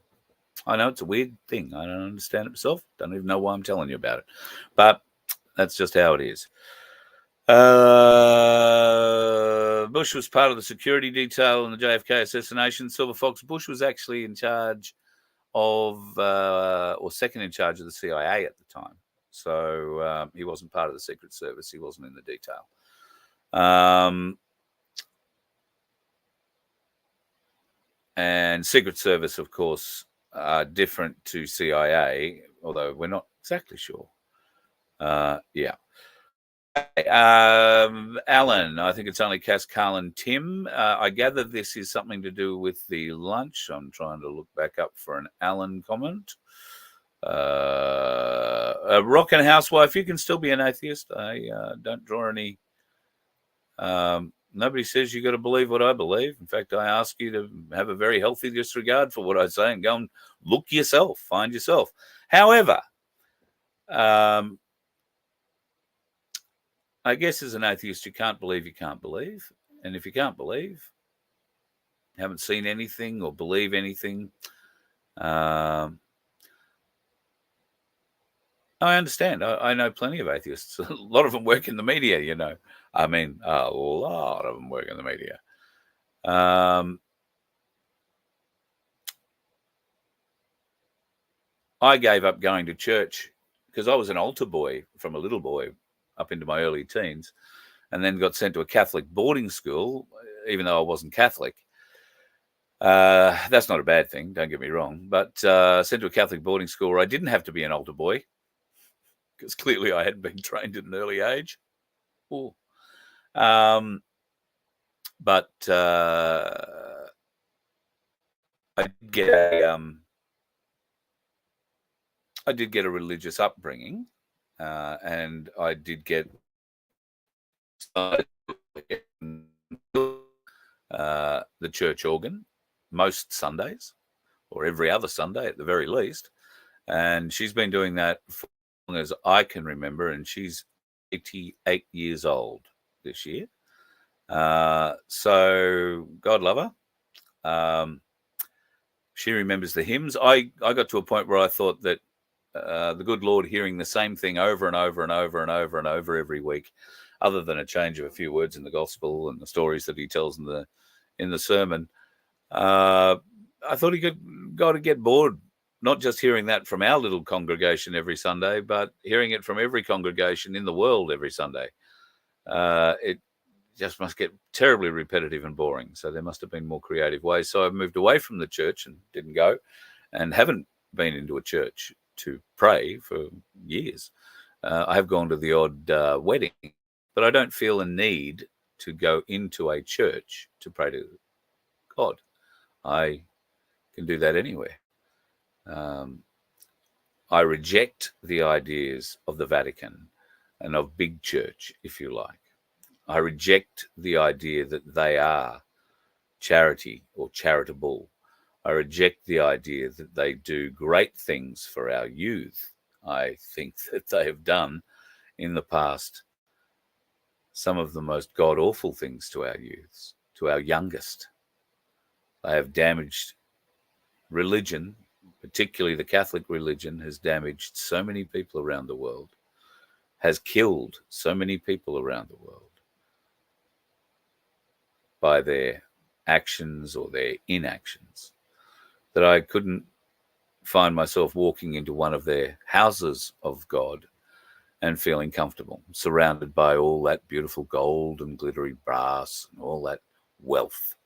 I know it's a weird thing. I don't understand it myself. Don't even know why I'm telling you about it. But that's just how it is. Bush was part of the security detail in the JFK assassination. Silver Fox Bush was actually in charge of, or second in charge of the CIA at the time. So he wasn't part of the Secret Service. He wasn't in the detail. And Secret Service, of course, are different to CIA, although we're not exactly sure. Yeah. Alan, I think it's only Cass, Carl, and Tim. I gather this is something to do with the lunch. I'm trying to look back up for an Alan comment. A rockin' housewife, you can still be an atheist. I don't draw any... nobody says you got to believe what I believe. In fact, I ask you to have a very healthy disregard for what I say and go and look yourself, find yourself. However, I guess as an atheist, you can't believe you can't believe. And if you can't believe, haven't seen anything or believe anything, I understand. I know plenty of atheists. A lot of them work in the media, you know. I mean, a lot of them work in the media. I gave up going to church because I was an altar boy from a little boy up into my early teens, and then got sent to a Catholic boarding school, even though I wasn't Catholic. That's not a bad thing, don't get me wrong, but sent to a Catholic boarding school where I didn't have to be an altar boy, because clearly I hadn't been trained at an early age. But I did get a religious upbringing, and I did get the church organ most Sundays, or every other Sunday at the very least. And she's been doing that for as long as I can remember, and she's 88 years old this year. So God love her. She remembers the hymns. I got to a point where I thought that the good Lord hearing the same thing over and over and over and over and over every week, other than a change of a few words in the gospel and the stories that he tells in the sermon, I thought God would get bored, not just hearing that from our little congregation every Sunday, but hearing it from every congregation in the world every Sunday. It just must get terribly repetitive and boring. So there must have been more creative ways. So I've moved away from the church and didn't go, and haven't been into a church to pray for years. I have gone to the odd wedding, but I don't feel a need to go into a church to pray to God. I can do that anywhere. I reject the ideas of the Vatican and of big church, if you like. I reject the idea that they are charity or charitable. I reject the idea that they do great things for our youth. I think that they have done in the past some of the most god-awful things to our youths, to our youngest. They have damaged religion, particularly the Catholic religion, has damaged so many people around the world, has killed so many people around the world by their actions or their inactions, that I couldn't find myself walking into one of their houses of God and feeling comfortable, surrounded by all that beautiful gold and glittery brass and all that wealth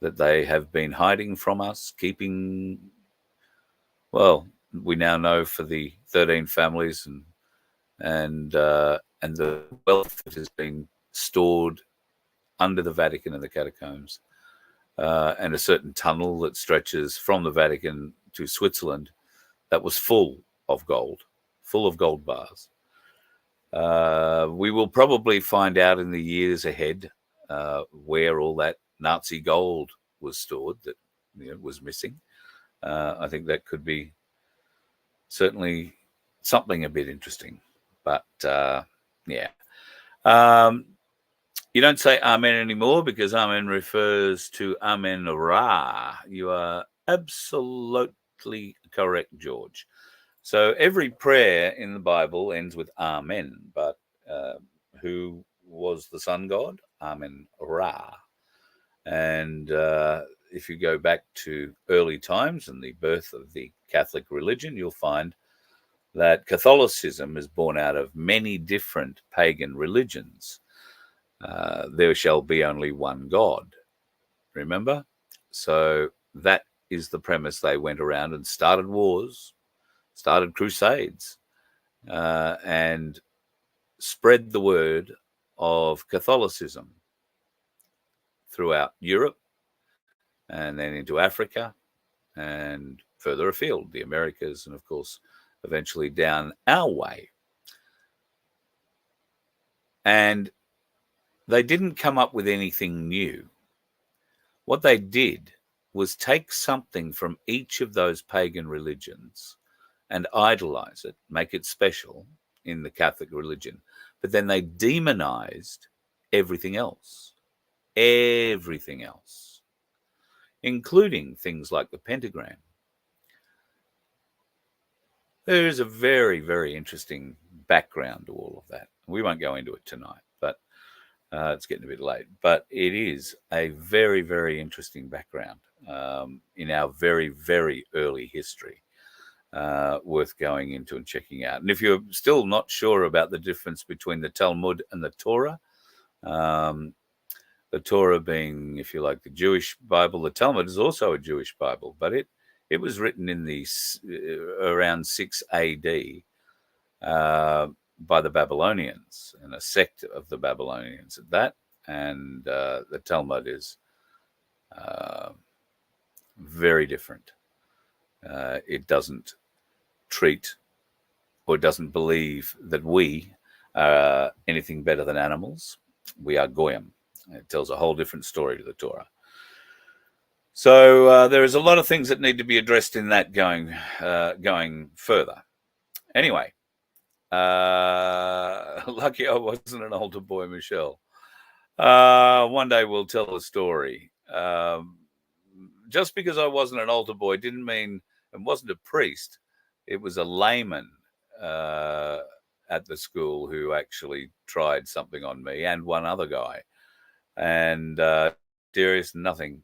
that they have been hiding from us, keeping, well, we now know for the 13 families and the wealth that has been stored under the Vatican and the catacombs, and a certain tunnel that stretches from the Vatican to Switzerland that was full of gold bars. We will probably find out in the years ahead where all that Nazi gold was stored that was missing. I think that could be certainly something a bit interesting. But yeah. You don't say Amen anymore because Amen refers to Amen Ra. You are absolutely correct, George. So every prayer in the Bible ends with Amen. But who was the sun god? Amen Ra. And if you go back to early times and the birth of the Catholic religion, you'll find that Catholicism is born out of many different pagan religions. There shall be only one God, remember? So that is the premise. They went around and started wars, started crusades, and spread the word of Catholicism throughout Europe and then into Africa and further afield, the Americas, and of course, eventually down our way. And they didn't come up with anything new. What they did was take something from each of those pagan religions and idolize it, make it special in the Catholic religion. But then they demonized everything else, including things like the pentagram. There is a very, very interesting background to all of that. We won't go into it tonight, but it's getting a bit late. But it is a very, very interesting background in our very, very early history, worth going into and checking out. And if you're still not sure about the difference between the Talmud and the Torah, the Torah being, if you like, the Jewish Bible, the Talmud is also a Jewish Bible, but it was written in the around 6 AD by the Babylonians and a sect of the Babylonians at that. And the Talmud is very different. It doesn't treat or doesn't believe that we are anything better than animals. We are goyim. It tells a whole different story to the Torah. So there is a lot of things that need to be addressed in that going further. Anyway, lucky I wasn't an older boy, Michelle. One day we'll tell a story. Just because I wasn't an altar boy didn't mean it wasn't a priest. It was a layman at the school who actually tried something on me and one other guy. And Darius, nothing.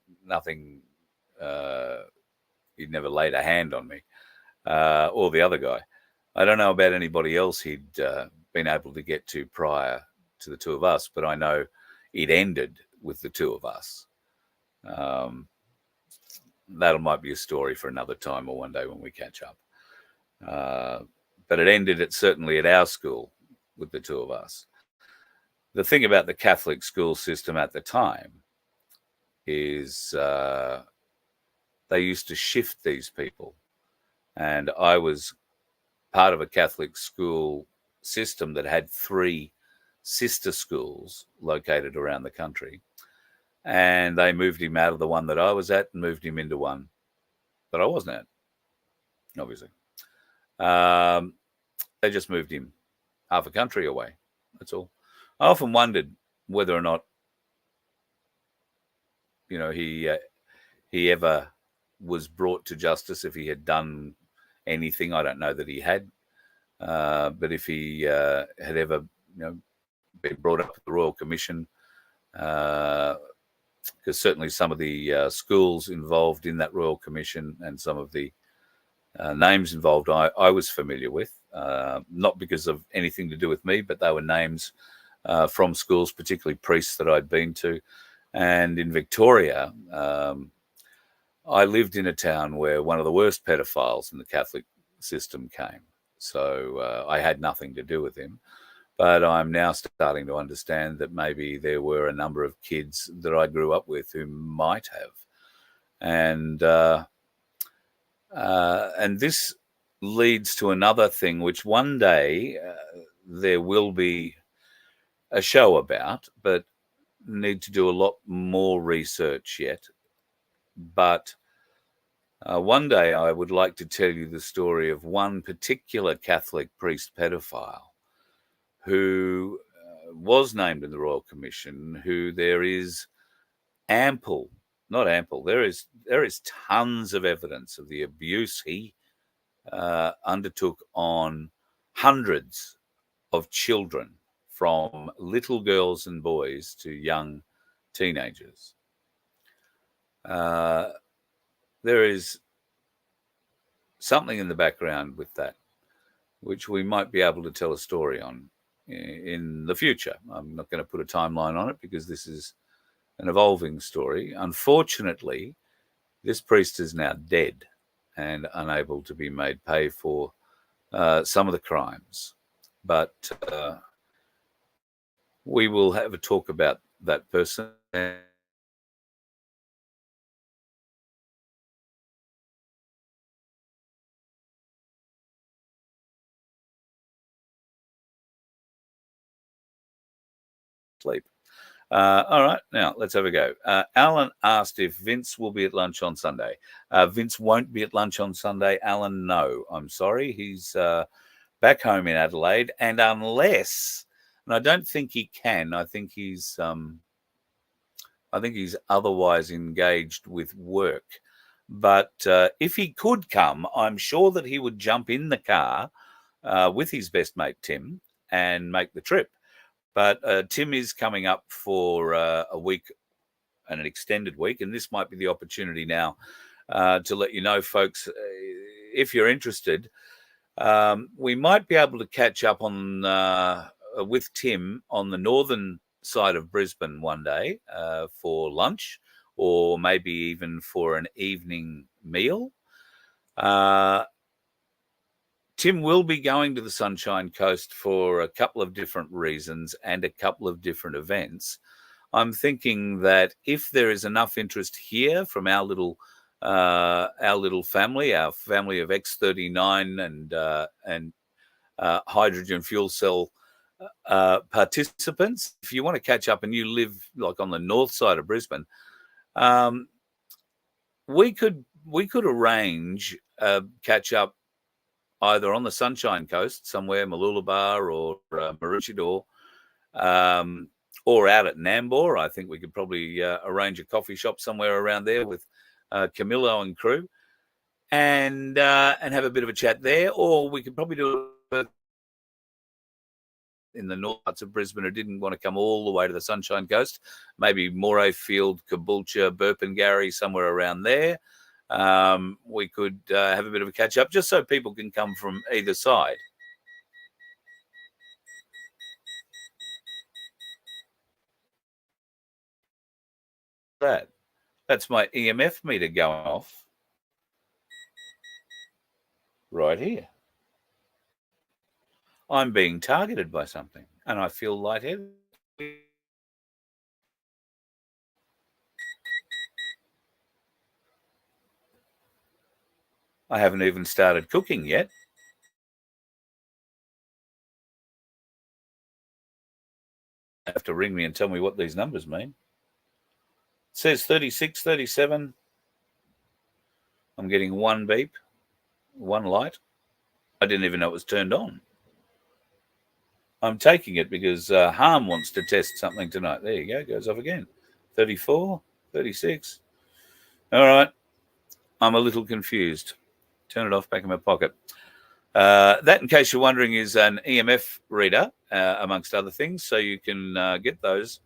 He'd never laid a hand on me or the other guy. I don't know about anybody else he'd been able to get to prior to the two of us, but I know it ended with the two of us. That might be a story for another time or one day when we catch up. But it ended certainly at our school with the two of us. The thing about the Catholic school system at the time is they used to shift these people. And I was part of a Catholic school system that had 3 sister schools located around the country. And they moved him out of the one that I was at and moved him into one that I wasn't at, obviously. They just moved him half a country away. That's all. I often wondered whether or not, he ever was brought to justice if he had done anything. I don't know that he had. But if he had ever, been brought up to the Royal Commission, because certainly some of the schools involved in that Royal Commission and some of the names involved I was familiar with, not because of anything to do with me, but they were names from schools, particularly priests that I'd been to. And in Victoria, I lived in a town where one of the worst pedophiles in the Catholic system came. So I had nothing to do with him. But I'm now starting to understand that maybe there were a number of kids that I grew up with who might have. And this leads to another thing, which one day there will be a show about, but need to do a lot more research yet. But one day I would like to tell you the story of one particular Catholic priest pedophile who was named in the Royal Commission, who there is there is tons of evidence of the abuse he undertook on hundreds of children, from little girls and boys to young teenagers. There is something in the background with that, which we might be able to tell a story on in the future. I'm not going to put a timeline on it because this is an evolving story. Unfortunately, this priest is now dead and unable to be made pay for some of the crimes. But we will have a talk about that person. Sleep. All right, now let's have a go. Alan asked if Vince will be at lunch on Sunday. Vince won't be at lunch on Sunday. Alan, no, I'm sorry. He's back home in Adelaide, and unless, and I don't think he can. I think he's otherwise engaged with work. But if he could come, I'm sure that he would jump in the car with his best mate Tim and make the trip. But Tim is coming up for a week, and an extended week, and this might be the opportunity now to let you know, folks, if you're interested, we might be able to catch up on with Tim on the northern side of Brisbane one day for lunch, or maybe even for an evening meal. Tim will be going to the Sunshine Coast for a couple of different reasons and a couple of different events. I'm thinking that if there is enough interest here from our little family, our family of X39 and hydrogen fuel cell participants, if you want to catch up and you live like on the north side of Brisbane, we could arrange a catch up either on the Sunshine Coast somewhere, Mooloolaba or Maroochydore, or out at Nambour. I think we could probably arrange a coffee shop somewhere around there with Camillo and crew, and have a bit of a chat there. Or we could probably do it in the north parts of Brisbane who didn't want to come all the way to the Sunshine Coast. Maybe Morayfield, Caboolture, Burpengary, somewhere around there. We could have a bit of a catch up just so people can come from either side. That's my EMF meter going off right here. I'm being targeted by something and I feel lightheaded. I haven't even started cooking yet. You have to ring me and tell me what these numbers mean. It says 36, 37. I'm getting one beep, one light. I didn't even know it was turned on. I'm taking it because Harm wants to test something tonight. There you go. Goes off again. 34, 36. All right. I'm a little confused. Turn it off, back in my pocket. That, in case you're wondering, is an EMF reader, amongst other things. So you can get those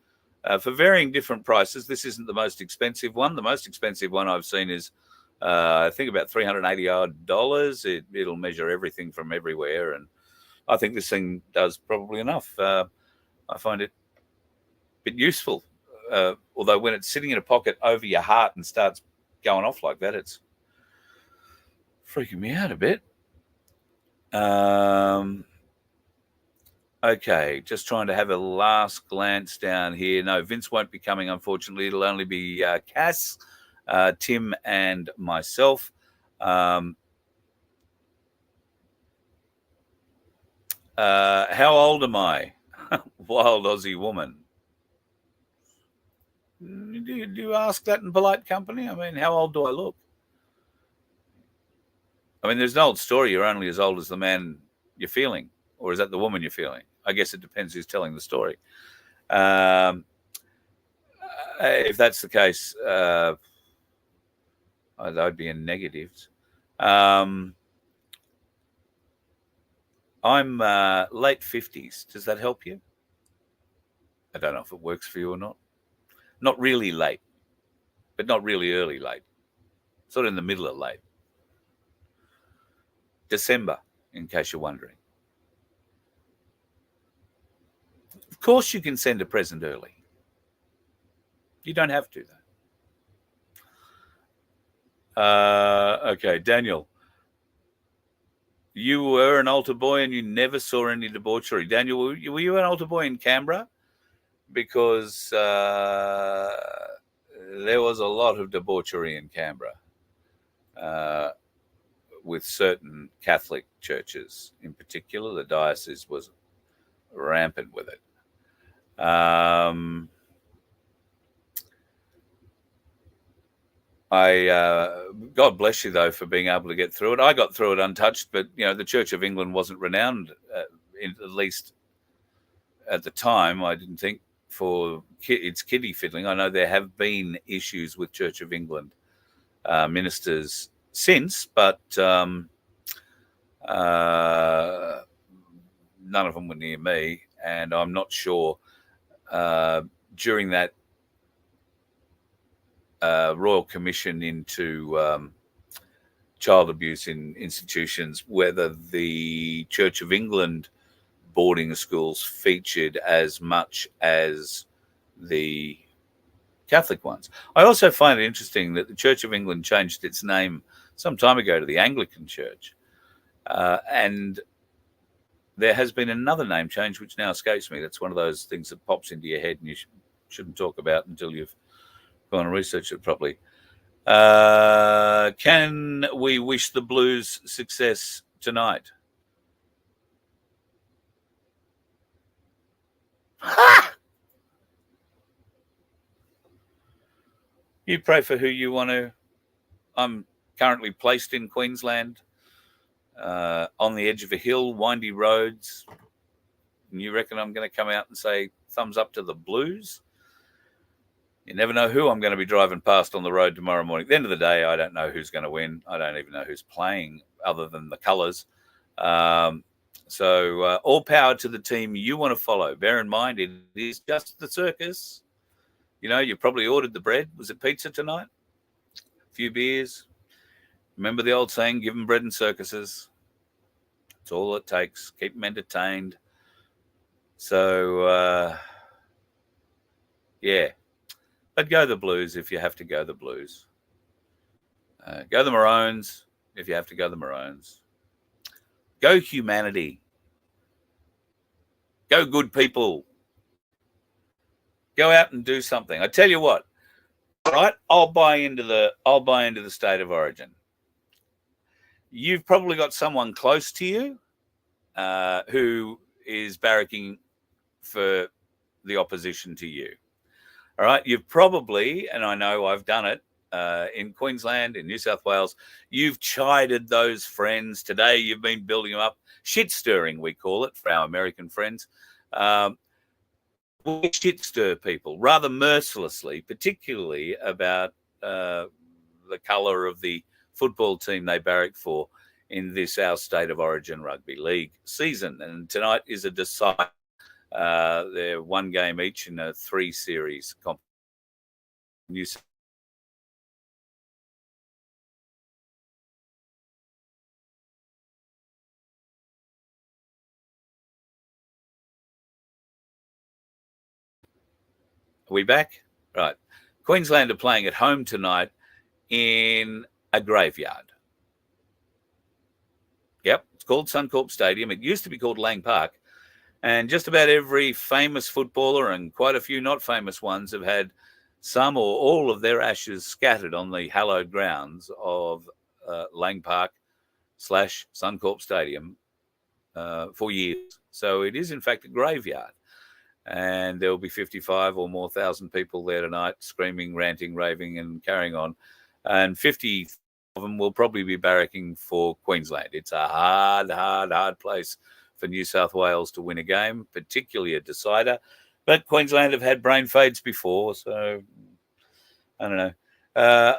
for varying different prices. This isn't the most expensive one. The most expensive one I've seen is, I think, about $380. It'll measure everything from everywhere. And I think this thing does probably enough. I find it a bit useful. Although when it's sitting in a pocket over your heart and starts going off like that, it's freaking me out a bit. Okay, just trying to have a last glance down here. No, Vince won't be coming, unfortunately. It'll only be Cass, Tim, and myself. How old am I? Wild Aussie woman. you ask that in polite company? I mean, how old do I look? I mean, there's an old story. You're only as old as the man you're feeling, or is that the woman you're feeling? I guess it depends who's telling the story. If that's the case, I'd be in negatives. I'm late 50s. Does that help you? I don't know if it works for you or not. Not really late, but not really early late. Sort of in the middle of late. December, in case you're wondering. Of course you can send a present early. You don't have to, though. Okay, Daniel. You were an altar boy and you never saw any debauchery. Daniel, were you an altar boy in Canberra? Because there was a lot of debauchery in Canberra with certain Catholic churches in particular. The diocese was rampant with it. God bless you, though, for being able to get through it. I got through it untouched, but, the Church of England wasn't renowned, at least at the time, I didn't think, for its kiddie fiddling. I know there have been issues with Church of England ministers since, but none of them were near me, and I'm not sure during that Royal Commission into child abuse in institutions whether the Church of England boarding schools featured as much as the Catholic ones. I also find it interesting that the Church of England changed its name some time ago to the Anglican Church, and there has been another name change which now escapes me. That's one of those things that pops into your head and you shouldn't talk about until you've gone and researched it properly. Can we wish the Blues success tonight? You pray for who you want to. I'm currently placed in Queensland, on the edge of a hill, windy roads. And you reckon I'm going to come out and say thumbs up to the Blues? You never know who I'm going to be driving past on the road tomorrow morning. At the end of the day, I don't know who's going to win. I don't even know who's playing other than the colours. So all power to the team you want to follow. Bear in mind, it is just the circus. You probably ordered the bread. Was it pizza tonight? A few beers. Remember the old saying, give them bread and circuses. That's all it takes. Keep them entertained. So, yeah. But go the Blues if you have to go the Blues. Go the Maroons if you have to go the Maroons. Go humanity. Go good people. Go out and do something. I tell you what, right? I'll buy into the state of origin. You've probably got someone close to you who is barracking for the opposition to you. All right. You've probably, and I know I've done it in Queensland, in New South Wales, you've chided those friends. Today you've been building them up. Shit stirring, we call it, for our American friends. We shit stir people rather mercilessly, particularly about the colour of the football team they barrack for in this our state of origin rugby league season. And tonight is a decide. They're one game each in a 3-series competition. Are we back? Right. Queensland are playing at home tonight in a graveyard. Yep, it's called Suncorp Stadium. It used to be called Lang Park. And just about every famous footballer and quite a few not famous ones have had some or all of their ashes scattered on the hallowed grounds of Lang Park / Suncorp Stadium for years. So it is, in fact, a graveyard. and there will be 55 or more thousand people there tonight, screaming, ranting, raving, and carrying on. And 50 of them will probably be barracking for Queensland. It's a hard place for New South Wales to win a game, particularly a decider. But Queensland have had brain fades before, so I don't know.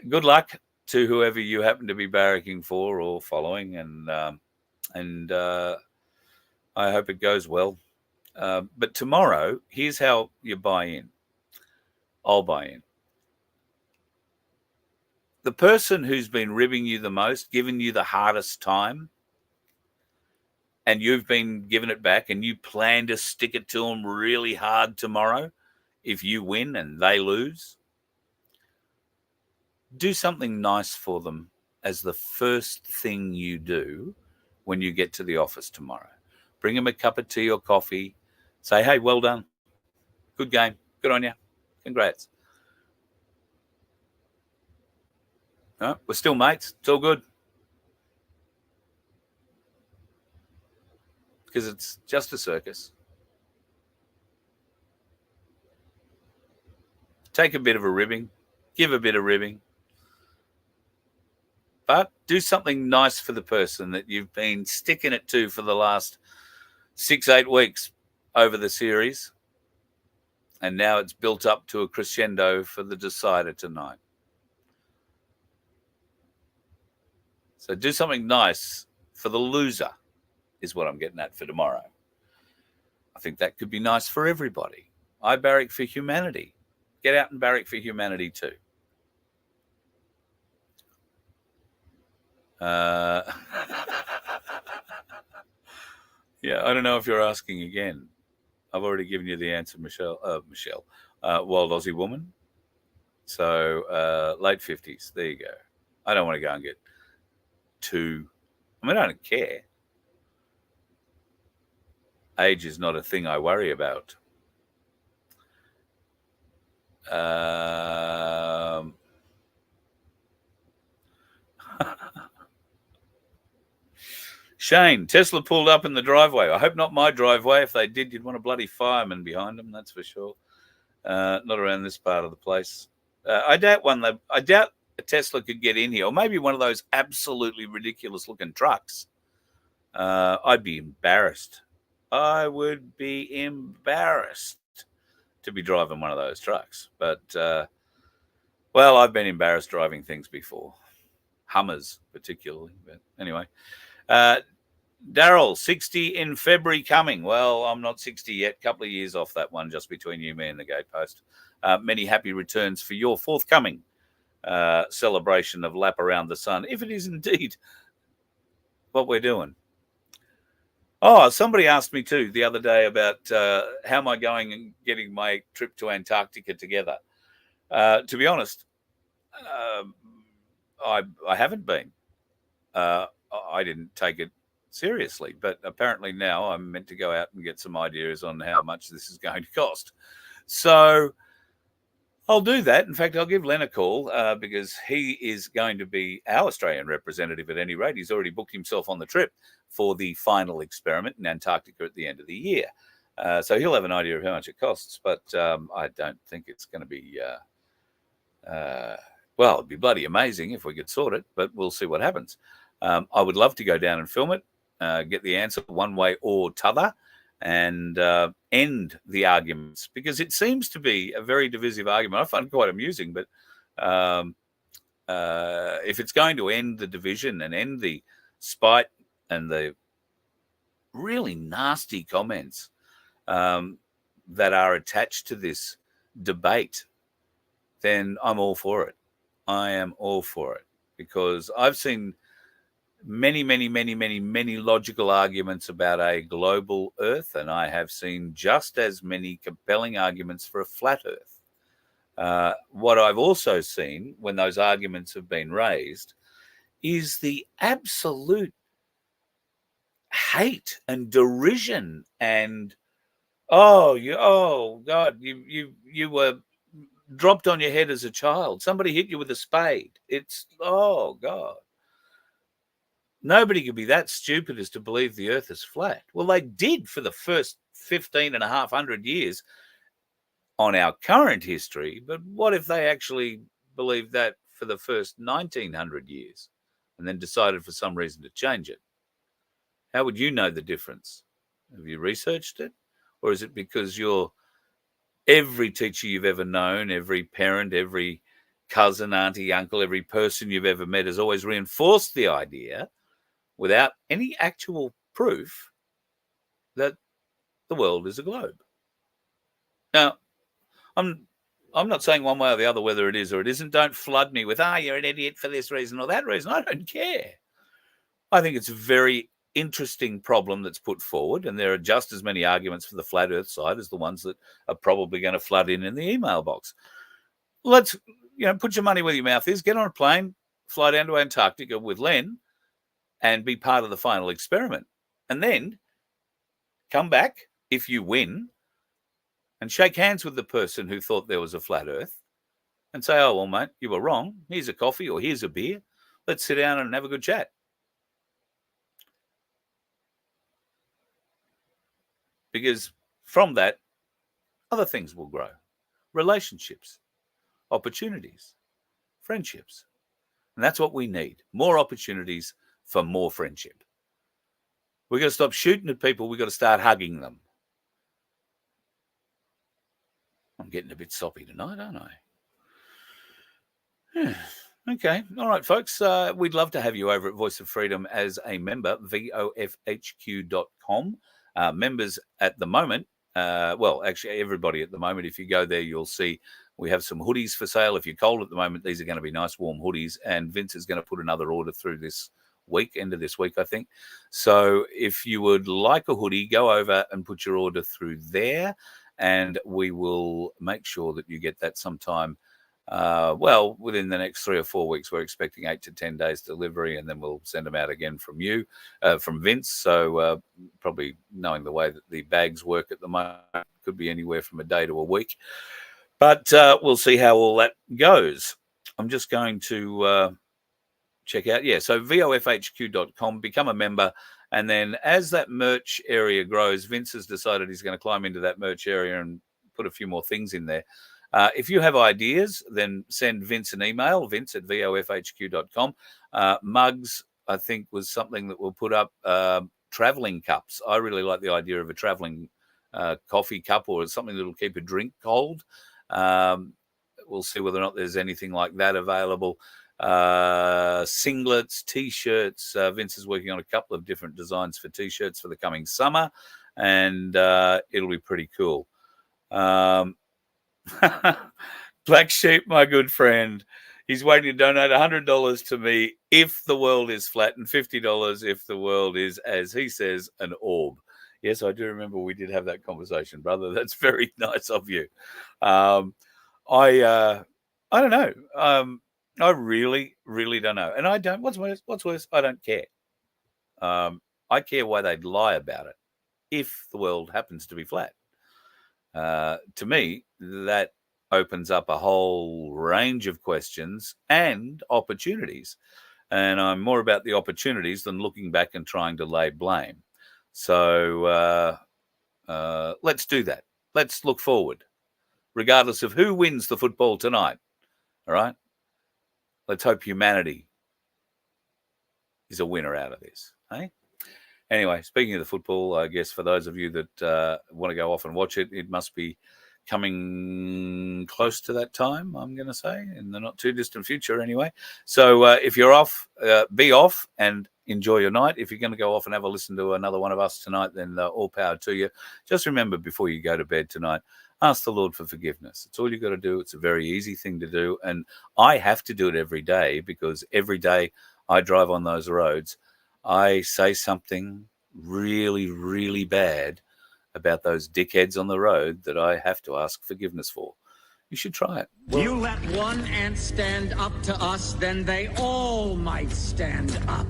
Good luck to whoever you happen to be barracking for or following, and I hope it goes well. But tomorrow, here's how you buy in. I'll buy in. The person who's been ribbing you the most, giving you the hardest time, and you've been giving it back, and you plan to stick it to them really hard tomorrow, if you win and they lose, do something nice for them as the first thing you do when you get to the office tomorrow. Bring them a cup of tea or coffee. Say, hey, well done. Good game. Good on you. Congrats. No, we're still mates. It's all good. Because it's just a circus. Take a bit of a ribbing. Give a bit of ribbing. But do something nice for the person that you've been sticking it to for the last 6-8 weeks over the series. And now it's built up to a crescendo for the decider tonight. So do something nice for the loser is what I'm getting at for tomorrow. I think that could be nice for everybody. I barrack for humanity. Get out and barrack for humanity too. Yeah, I don't know if you're asking again. I've already given you the answer, Michelle. Wild Aussie woman. So late 50s. There you go. I don't want to go and get too. I mean, I don't care. Age is not a thing I worry about. Shane, Tesla pulled up in the driveway. I hope not my driveway. If they did, you'd want a bloody fireman behind them, that's for sure. Not around this part of the place. I doubt a Tesla could get in here, or maybe one of those absolutely ridiculous-looking trucks. I'd be embarrassed. I would be embarrassed to be driving one of those trucks. But, well, I've been embarrassed driving things before. Hummers, particularly. But anyway. Daryl, 60 in February coming. Well, I'm not 60 yet. Couple of years off that one, just between you, me, and the gatepost. Many happy returns for your forthcoming celebration of Lap Around the Sun, if it is indeed what we're doing. Oh, somebody asked me too the other day about how am I going and getting my trip to Antarctica together. To be honest, I haven't been. I didn't take it seriously, but apparently now I'm meant to go out and get some ideas on how much this is going to cost. So I'll do that. In fact, I'll give Len a call because he is going to be our Australian representative at any rate. He's already booked himself on the trip for the final experiment in Antarctica at the end of the year. So he'll have an idea of how much it costs, but I don't think it's going to be, well, it'd be bloody amazing if we could sort it, but we'll see what happens. I would love to go down and film it, get the answer one way or t'other, and end the arguments, because it seems to be a very divisive argument. I find it quite amusing, but if it's going to end the division and end the spite and the really nasty comments that are attached to this debate, then I'm all for it. I am all for it, because I've seen many logical arguments about a global Earth, and I have seen just as many compelling arguments for a flat Earth. What I've also seen when those arguments have been raised is the absolute hate and derision and oh God, you were dropped on your head as a child. Somebody hit you with a spade. It's oh God. Nobody could be that stupid as to believe the earth is flat. Well, they did for the first 1,500 years on our current history, but what if they actually believed that for the first 1,900 years and then decided for some reason to change it? How would you know the difference? Have you researched it? Or is it because every teacher you've ever known, every parent, every cousin, auntie, uncle, every person you've ever met has always reinforced the idea without any actual proof that the world is a globe? Now, I'm not saying one way or the other whether it is or it isn't. Don't flood me with, you're an idiot for this reason or that reason. I don't care. I think it's a very interesting problem that's put forward, and there are just as many arguments for the flat earth side as the ones that are probably going to flood in the email box. Let's, put your money where your mouth is, get on a plane, fly down to Antarctica with Len and be part of the final experiment. And then come back, if you win, and shake hands with the person who thought there was a flat earth and say, oh, well, mate, you were wrong. Here's a coffee or here's a beer. Let's sit down and have a good chat. Because from that, other things will grow. Relationships, opportunities, friendships. And that's what we need. More opportunities for more friendship. We've got to stop shooting at people. We've got to start hugging them. I'm getting a bit soppy tonight, aren't I? Okay. All right, folks. We'd love to have you over at Voice of Freedom as a member, vofhq.com. Members at the moment, actually everybody at the moment, if you go there, you'll see we have some hoodies for sale. If you're cold at the moment, these are going to be nice warm hoodies, and Vince is going to put another order through this week, end of this week, I think. So if you would like a hoodie, go over and put your order through there, and we will make sure that you get that sometime. Within the next 3 or 4 weeks. We're expecting 8 to 10 days delivery, and then we'll send them out again from Vince. So probably knowing the way that the bags work at the moment, could be anywhere from a day to a week. But we'll see how all that goes. I'm just going to check out. Yeah, so vofhq.com, become a member. And then as that merch area grows, Vince has decided he's going to climb into that merch area and put a few more things in there. If you have ideas, then send Vince an email, vince@vofhq.com. Mugs, I think, was something that we'll put up. Traveling cups. I really like the idea of a traveling coffee cup or something that will keep a drink cold. We'll see whether or not there's anything like that available. Singlets, T-shirts. Vince is working on a couple of different designs for T-shirts for the coming summer, and it'll be pretty cool. Black Sheep, my good friend, he's waiting to donate $100 to me if the world is flat, and $50 if the world is, as he says, an orb. Yes, I do remember we did have that conversation, brother. That's very nice of you. I don't know. I really, really don't know. And I don't. What's worse? I don't care. I care why they'd lie about it if the world happens to be flat. To me, that opens up a whole range of questions and opportunities. And I'm more about the opportunities than looking back and trying to lay blame. So let's do that. Let's look forward, regardless of who wins the football tonight. All right? Let's hope humanity is a winner out of this. Hey? Anyway, speaking of the football, I guess for those of you that want to go off and watch it, it must be coming close to that time, I'm going to say, in the not too distant future anyway. So if you're off, be off and enjoy your night. If you're going to go off and have a listen to another one of us tonight, then all power to you. Just remember, before you go to bed tonight, ask the Lord for forgiveness. It's all you got to do. It's a very easy thing to do. And I have to do it every day, because every day I drive on those roads, I say something really, really bad about those dickheads on the road that I have to ask forgiveness for. You should try it. You let one ant stand up to us, then they all might stand up.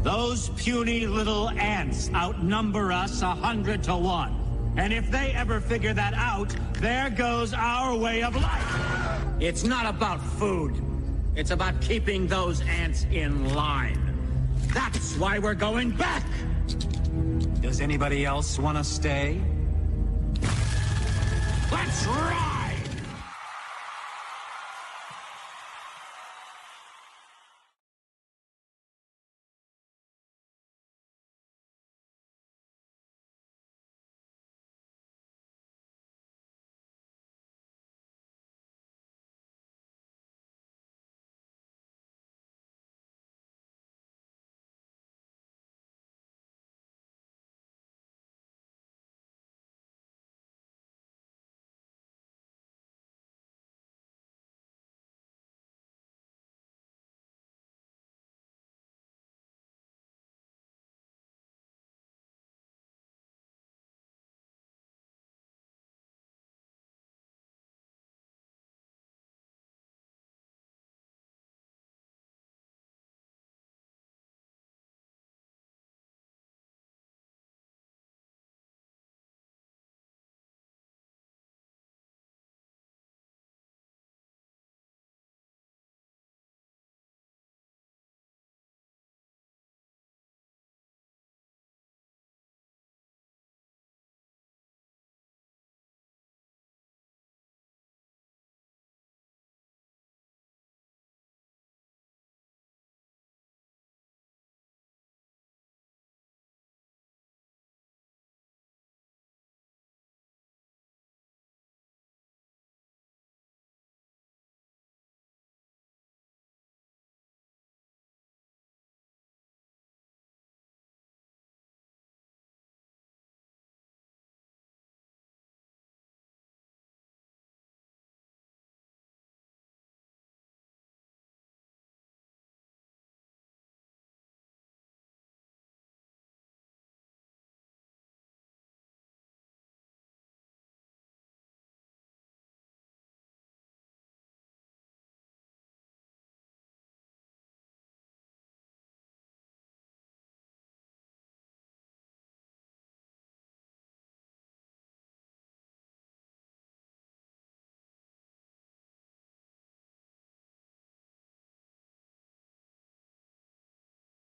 Those puny little ants outnumber us 100 to 1. And if they ever figure that out, there goes our way of life. It's not about food. It's about keeping those ants in line. That's why we're going back! Does anybody else want to stay? Let's ride!